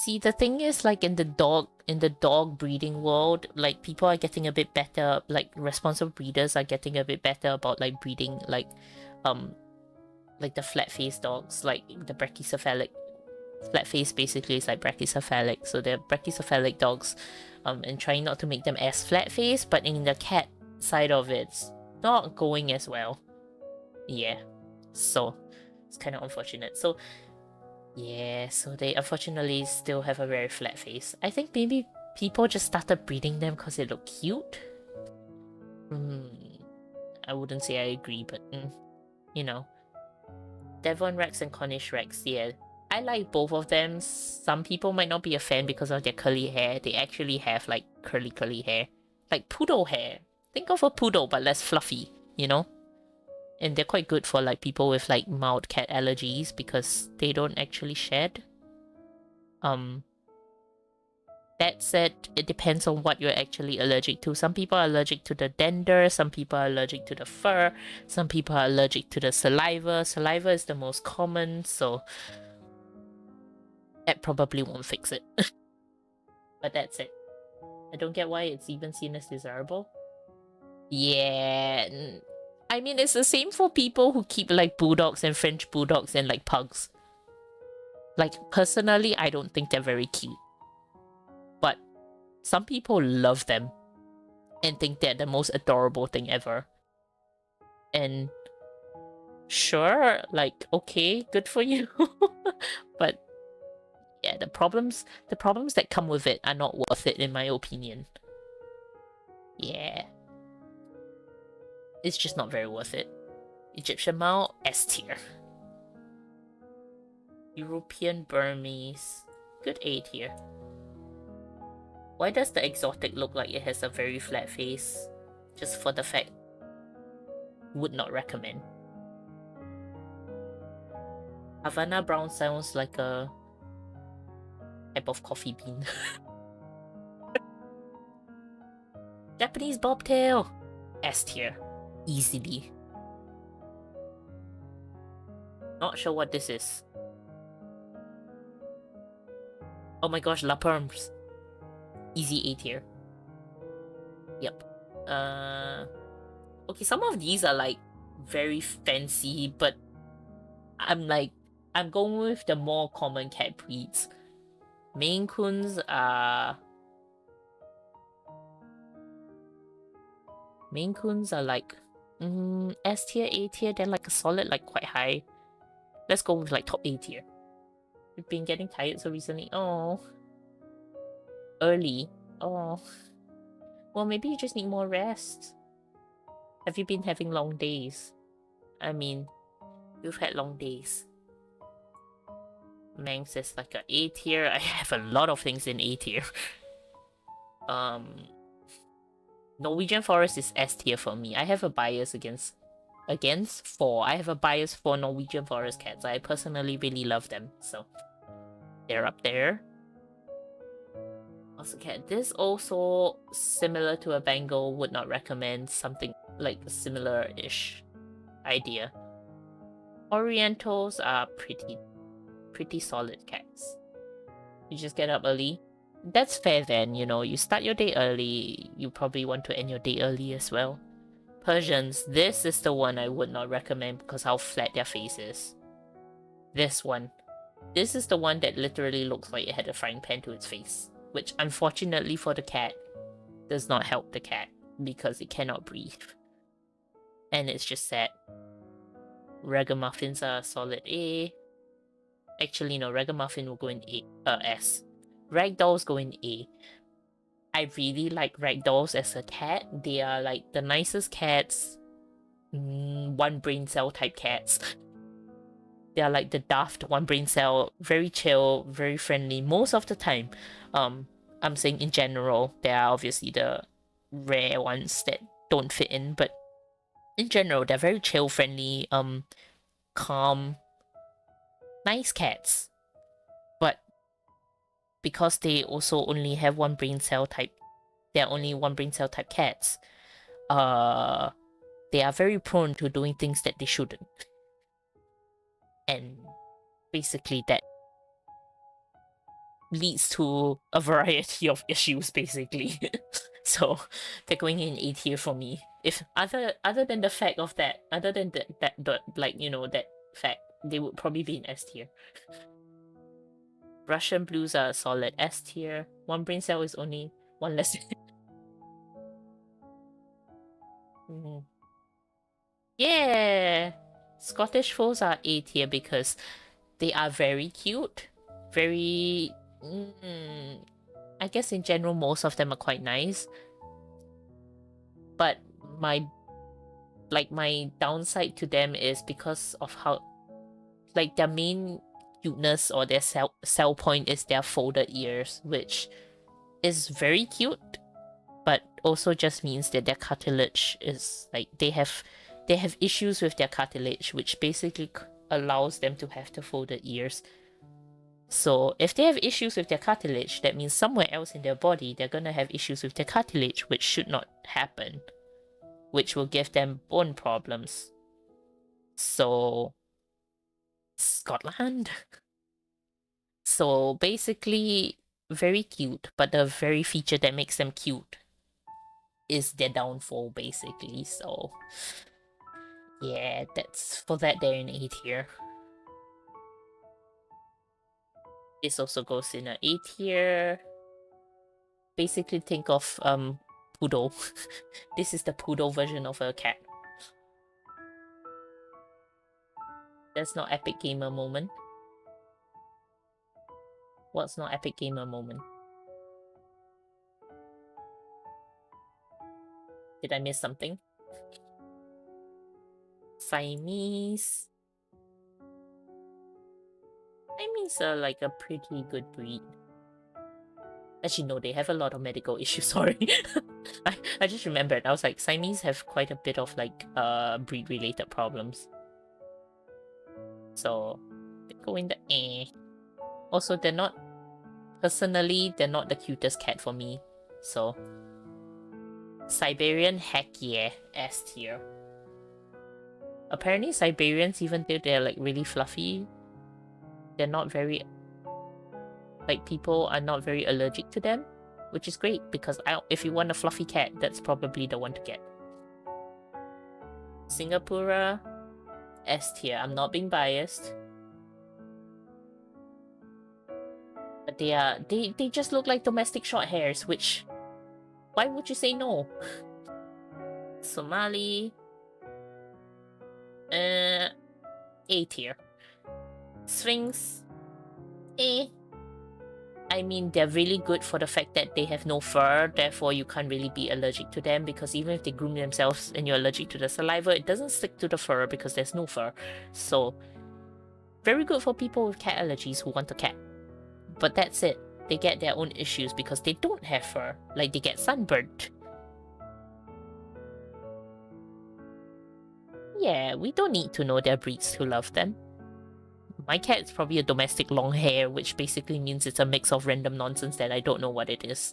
See, the thing is, like in the dog breeding world, like people are getting a bit better, like responsible breeders are getting a bit better about like breeding like the flat-faced dogs, like the brachycephalic. Flat face basically is like brachycephalic, so they're brachycephalic dogs, and trying not to make them as flat-faced, but in the cat side of it's not going as well. Yeah, so it's kind of unfortunate. So Yeah, so they unfortunately still have a very flat face. I think maybe people just started breeding them because they look cute. I wouldn't say I agree, but you know. Devon Rex and Cornish Rex, yeah. I like both of them. Some people might not be a fan because of their curly hair. They actually have like curly hair. Like poodle hair. Think of a poodle but less fluffy, you know? And they're quite good for like people with like mild cat allergies because they don't actually shed. That said, it depends on what you're actually allergic to. Some people are allergic to the dander, some people are allergic to the fur, some people are allergic to the saliva. Saliva is the most common, so that probably won't fix it. But that's it. I don't get why it's even seen as desirable. Yeah. I mean, it's the same for people who keep like bulldogs and French bulldogs and like pugs. Like, personally, I don't think they're very cute. But some people love them and think they're the most adorable thing ever. And sure, like, okay, good for you. But yeah, the problems that come with it are not worth it in my opinion. Yeah. It's just not very worth it. Egyptian Mao, S tier. European Burmese, good A tier. Why does the exotic look like it has a very flat face? Just for the fact, would not recommend. Havana Brown sounds like a type of coffee bean. Japanese Bobtail, S tier, easily. Not sure what this is. Oh my gosh, La Perms. Easy A tier. Yep. Okay, some of these are like very fancy, but I'm going with the more common cat breeds. Maine Coons are like S tier, A tier, they're like a solid, like quite high. Let's go with like top A tier. We've been getting tired so recently. Oh. Early. Oh. Well, maybe you just need more rest. Have you been having long days? I mean, you've had long days. Manx is like a A tier. I have a lot of things in A tier. Norwegian Forest is S tier for me. I have a bias against I have a bias for Norwegian Forest cats. I personally really love them, so they're up there. Also cat. This also similar to a Bengal, would not recommend. Something like a similar-ish idea. Orientals are pretty solid cats. You just get up early. That's fair then, you know, you start your day early, you probably want to end your day early as well. Persians, this is the one I would not recommend because how flat their face is. This one. This is the one that literally looks like it had a frying pan to its face, which unfortunately for the cat, does not help the cat because it cannot breathe. And it's just sad. Ragamuffins are a solid A. Actually, no, Ragamuffin will go in S. Ragdolls go in A. I really like ragdolls as a cat. They are like the nicest cats. One brain cell type cats. They are like the daft one brain cell, very chill, very friendly most of the time. I'm saying in general, there are obviously the rare ones that don't fit in, but in general, they're very chill, friendly, calm, nice cats. But because they also only have one brain cell type, they're only one brain cell type cats. They are very prone to doing things that they shouldn't. And basically that leads to a variety of issues, basically. So they're going in A tier for me. If other than the fact of that, other than that like, you know, that fact, they would probably be in S tier. Russian blues are a solid S tier. One brain cell is only one less. Yeah! Scottish Folds are A tier because they are very cute. Very... I guess in general, most of them are quite nice. But my downside to them is because of how... Like, their main cuteness or their sell point is their folded ears, which is very cute, but also just means that their cartilage is like they have issues with their cartilage, which basically allows them to have the folded ears. So if they have issues with their cartilage, that means somewhere else in their body they're gonna have issues with their cartilage, which should not happen, which will give them bone problems. So Scotland. So basically very cute, but the very feature that makes them cute is their downfall, basically. So yeah, that's for that they're in A tier. This also goes in a A tier. Basically think of poodle. This is the poodle version of a cat. That's not epic gamer moment. What's not epic gamer moment? Did I miss something? Siamese. Siamese are like a pretty good breed. Actually, no, they have a lot of medical issues, sorry. I just remembered. I was like, Siamese have quite a bit of like breed-related problems. So they go in the eh. Also, they're not... Personally, they're not the cutest cat for me. So Siberian, heck yeah, S tier. Apparently Siberians, even though they're like really fluffy, they're not very... Like, people are not very allergic to them, which is great, because if you want a fluffy cat, that's probably the one to get. Singapura, S tier. I'm not being biased. But they just look like domestic short hairs, which... Why would you say no? Somali... A tier. Sphinx... I mean, they're really good for the fact that they have no fur, therefore you can't really be allergic to them, because even if they groom themselves and you're allergic to the saliva, it doesn't stick to the fur because there's no fur. So, very good for people with cat allergies who want a cat. But that's it. They get their own issues because they don't have fur. Like, they get sunburned. Yeah, we don't need to know their breeds to love them. My cat is probably a domestic long hair, which basically means it's a mix of random nonsense that I don't know what it is.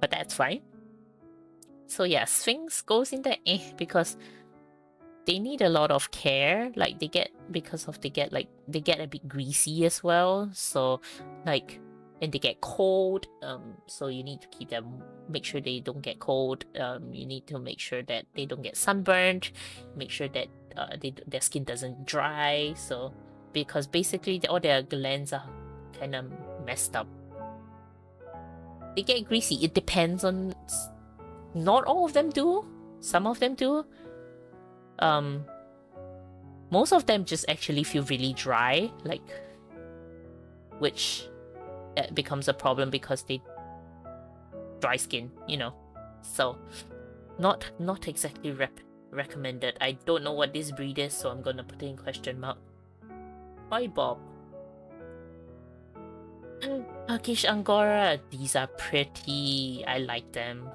But that's fine. So yeah, Sphinx goes in the because they need a lot of care. Like, they get a bit greasy as well. So like, and they get cold. So you need to keep them, make sure they don't get cold. You need to make sure that they don't get sunburned. Make sure that their skin doesn't dry. So because basically all their glands are kind of messed up. They get greasy. It depends on... Not all of them do. Some of them do. Most of them just actually feel really dry, like, which becomes a problem because they dry skin, you know. So not exactly recommended. I don't know what this breed is, so I'm gonna put it in question mark. Hi Bob. Turkish Angora. These are pretty. I like them.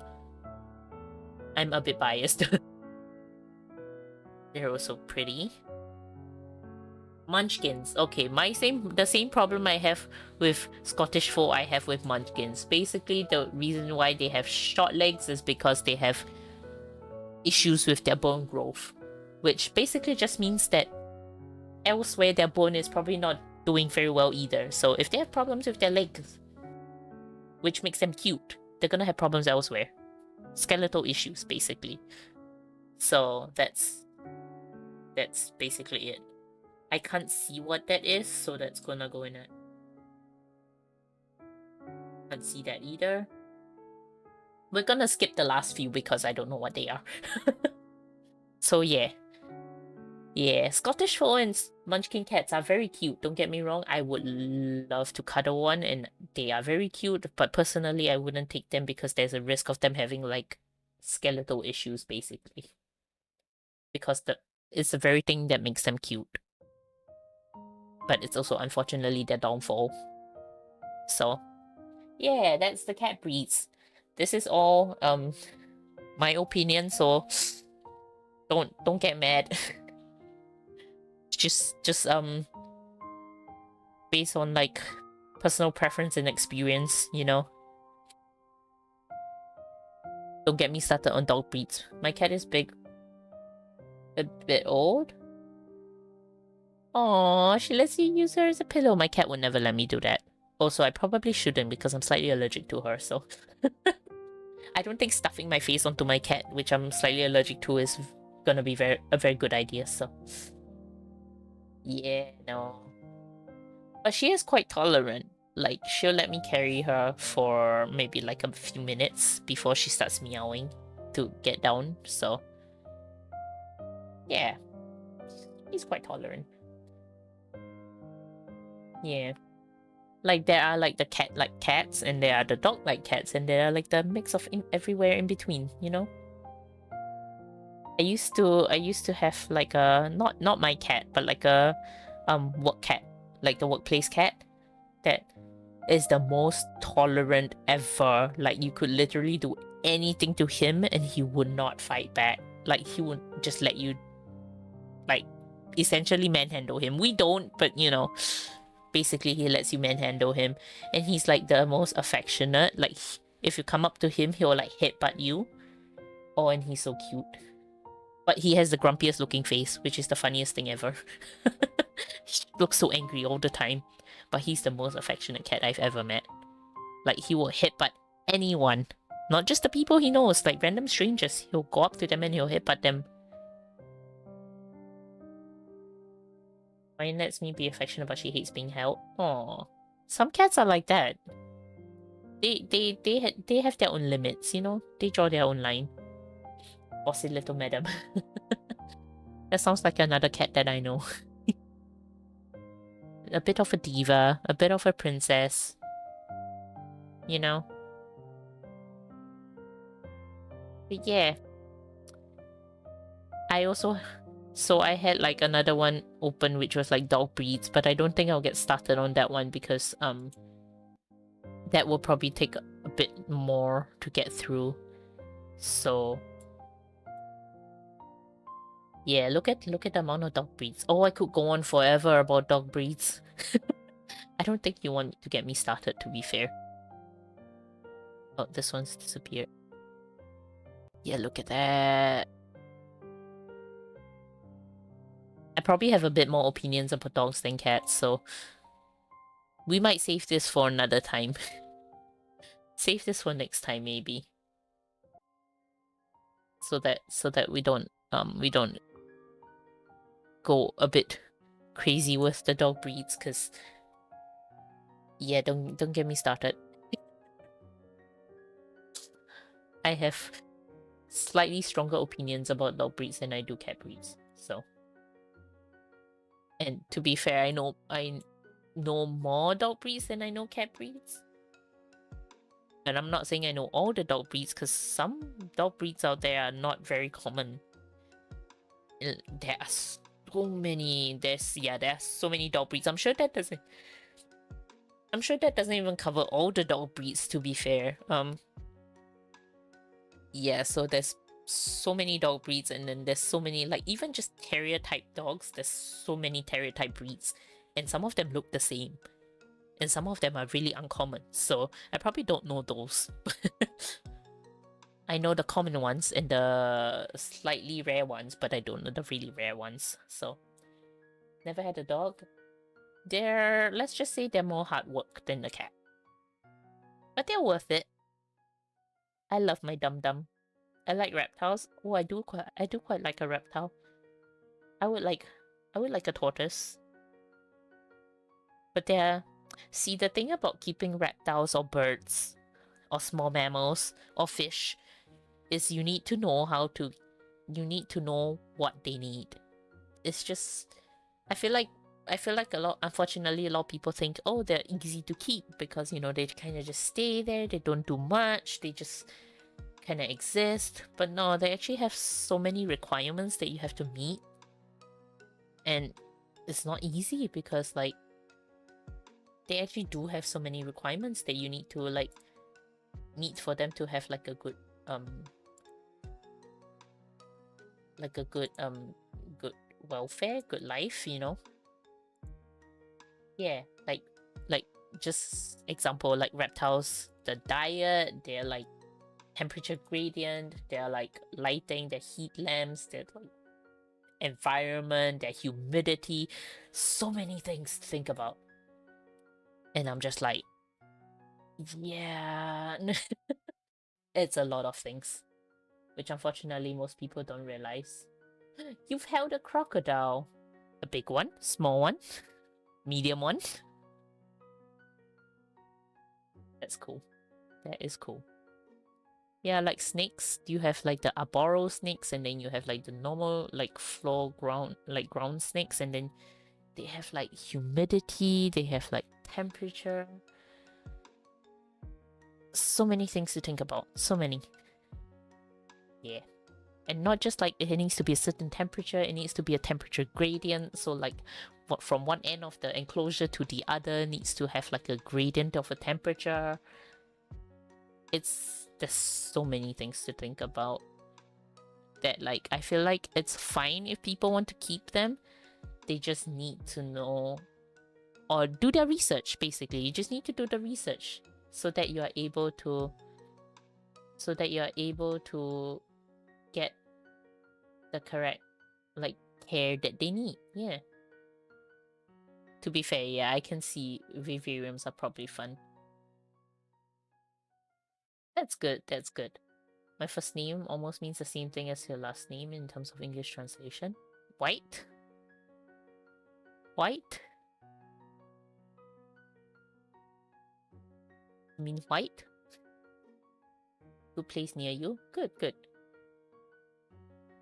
I'm a bit biased. They're also pretty. Munchkins. Okay, the same problem I have with Scottish Fold I have with Munchkins. Basically, the reason why they have short legs is because they have issues with their bone growth, which basically just means that elsewhere their bone is probably not doing very well either. So if they have problems with their legs, which makes them cute, they're gonna have problems elsewhere. Skeletal issues, basically. So that's basically it. I can't see what that is, so that's gonna go in it. Can't see that either. We're gonna skip the last few because I don't know what they are. So yeah. Yeah, Scottish Fold and Munchkin cats are very cute. Don't get me wrong. I would love to cuddle one, and they are very cute. But personally, I wouldn't take them because there's a risk of them having like skeletal issues, basically. Because it's the very thing that makes them cute. But it's also unfortunately their downfall. So, yeah, that's the cat breeds. This is all my opinion. So don't get mad. just based on like personal preference and experience, you know. Don't get me started on dog breeds. My cat is big. A bit old. Aw, she lets you use her as a pillow. My cat would never let me do that. Also, I probably shouldn't because I'm slightly allergic to her, so... I don't think stuffing my face onto my cat, which I'm slightly allergic to, is gonna be a very good idea, so... Yeah, no. But she is quite tolerant. Like, she'll let me carry her for maybe like a few minutes before she starts meowing to get down, so... Yeah. He's quite tolerant. Yeah. Like, there are like the cat-like cats, and there are the dog-like cats, and there are like the mix of everywhere in between, you know? I used to have like a not my cat, but like a work cat, like the workplace cat that is the most tolerant ever. Like, you could literally do anything to him and he would not fight back. Like, he would just let you like essentially manhandle him. We don't, but you know, basically he lets you manhandle him, and he's like the most affectionate. Like, if you come up to him, he'll like headbutt you. Oh, and he's so cute. But he has the grumpiest looking face, which is the funniest thing ever. He looks so angry all the time. But he's the most affectionate cat I've ever met. Like, he will headbutt anyone. Not just the people he knows, like random strangers. He'll go up to them and he'll headbutt them. Mine lets me be affectionate, but she hates being held. Aww. Some cats are like that. They have their own limits, you know? They draw their own line. Bossy little madam. That sounds like another cat that I know. A bit of a diva, a bit of a princess. You know? But yeah. I also... So I had like another one open which was like dog breeds, but I don't think I'll get started on that one because that will probably take a bit more to get through. So yeah, look at the amount of dog breeds. Oh, I could go on forever about dog breeds. I don't think you want to get me started, to be fair. Oh, this one's disappeared. Yeah, look at that. I probably have a bit more opinions about dogs than cats, so we might save this for another time. Save this for next time, maybe. So that we don't go a bit crazy with the dog breeds, because yeah, don't get me started. I have slightly stronger opinions about dog breeds than I do cat breeds, so. And to be fair, I know more dog breeds than I know cat breeds. And I'm not saying I know all the dog breeds, because some dog breeds out there are not very common. There are so many. There are so many dog breeds. I'm sure that doesn't even cover all the dog breeds, to be fair. Yeah, so there's so many dog breeds, and then there's so many, like, even just terrier type dogs, there's so many terrier type breeds, and some of them look the same, and some of them are really uncommon, so I probably don't know those. I know the common ones and the slightly rare ones, but I don't know the really rare ones. So, never had a dog. Let's just say they're more hard work than the cat, but they're worth it. I love my dum-dum. I like reptiles. Oh, I do quite like a reptile. I would like a tortoise. But see, the thing about keeping reptiles or birds or small mammals or fish is you need to know what they need. it's just I feel like unfortunately a lot of people think, oh, they're easy to keep because, you know, they kind of just stay there, they don't do much, they just kind of exist. But no, they actually have so many requirements that you have to meet, and it's not easy because like they actually do have so many requirements that you need to like meet for them to have like a good good welfare, good life, you know. Yeah, like just example, like reptiles, the diet, they're like temperature gradient, they're like lighting, their heat lamps, their like environment, their humidity, so many things to think about. And I'm just like, yeah, it's a lot of things, which unfortunately most people don't realize. You've held a crocodile. A big one, small one, medium one. That's cool. That is cool. Yeah, like snakes, you have like the arboreal snakes, and then you have like the normal like ground snakes, and then they have like humidity, they have like temperature. So many things to think about. So many. Yeah. And not just like it needs to be a certain temperature, it needs to be a temperature gradient. So like from one end of the enclosure to the other needs to have like a gradient of a temperature. There's so many things to think about that like I feel like it's fine if people want to keep them. They just need to know or do their research. Basically, you just need to do the research so that you are able to get the correct like care that they need. Yeah, to be fair, yeah, I can see vivariums are probably fun. That's good, that's good. My first name almost means the same thing as your last name in terms of English translation. White? White? You mean white? Good place near you? Good, good.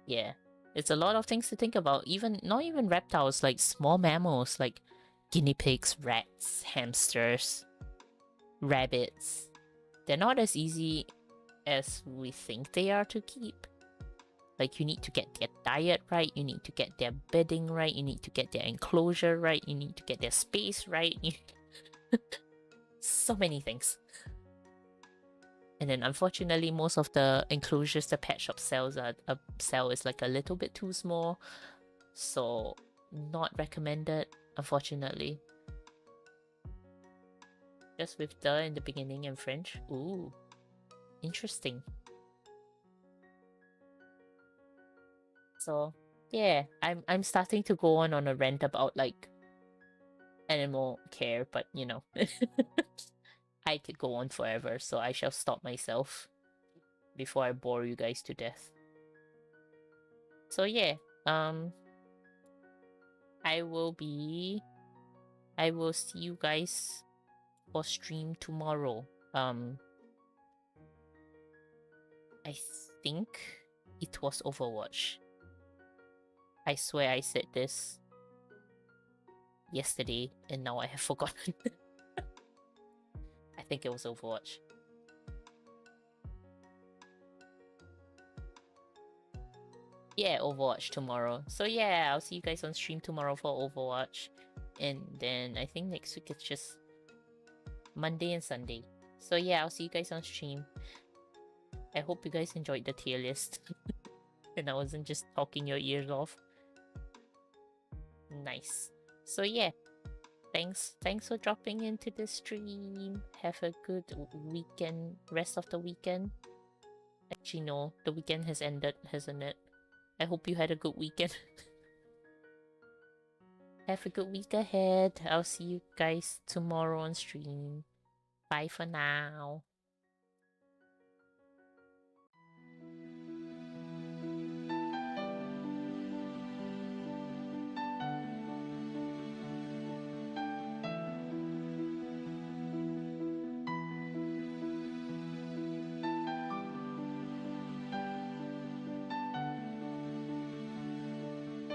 Yeah. It's a lot of things to think about. Not even reptiles, like small mammals like guinea pigs, rats, hamsters, rabbits. They're not as easy as we think they are to keep. Like you need to get their diet right, you need to get their bedding right, you need to get their enclosure right, you need to get their space right. So many things. And then unfortunately most of the enclosures the pet shop sells is like a little bit too small. So not recommended, unfortunately. Just with the in the beginning in French. Ooh. Interesting. So yeah, I'm starting to go on a rant about like animal care, but you know, I could go on forever, so I shall stop myself before I bore you guys to death. So yeah, I will see you guys for stream tomorrow. I think it was Overwatch. I swear I said this yesterday and now I have forgotten. I think it was Overwatch. Yeah, Overwatch tomorrow. So yeah, I'll see you guys on stream tomorrow for Overwatch. And then I think next week it's just Monday and Sunday. So yeah, I'll see you guys on stream. I hope you guys enjoyed the tier list. And I wasn't just talking your ears off. Nice. So yeah, thanks for dropping into the stream. Have a good weekend, rest of the weekend. Actually no, the weekend has ended, hasn't it? I hope you had a good weekend. Have a good week ahead. I'll see you guys tomorrow on stream. Bye for now.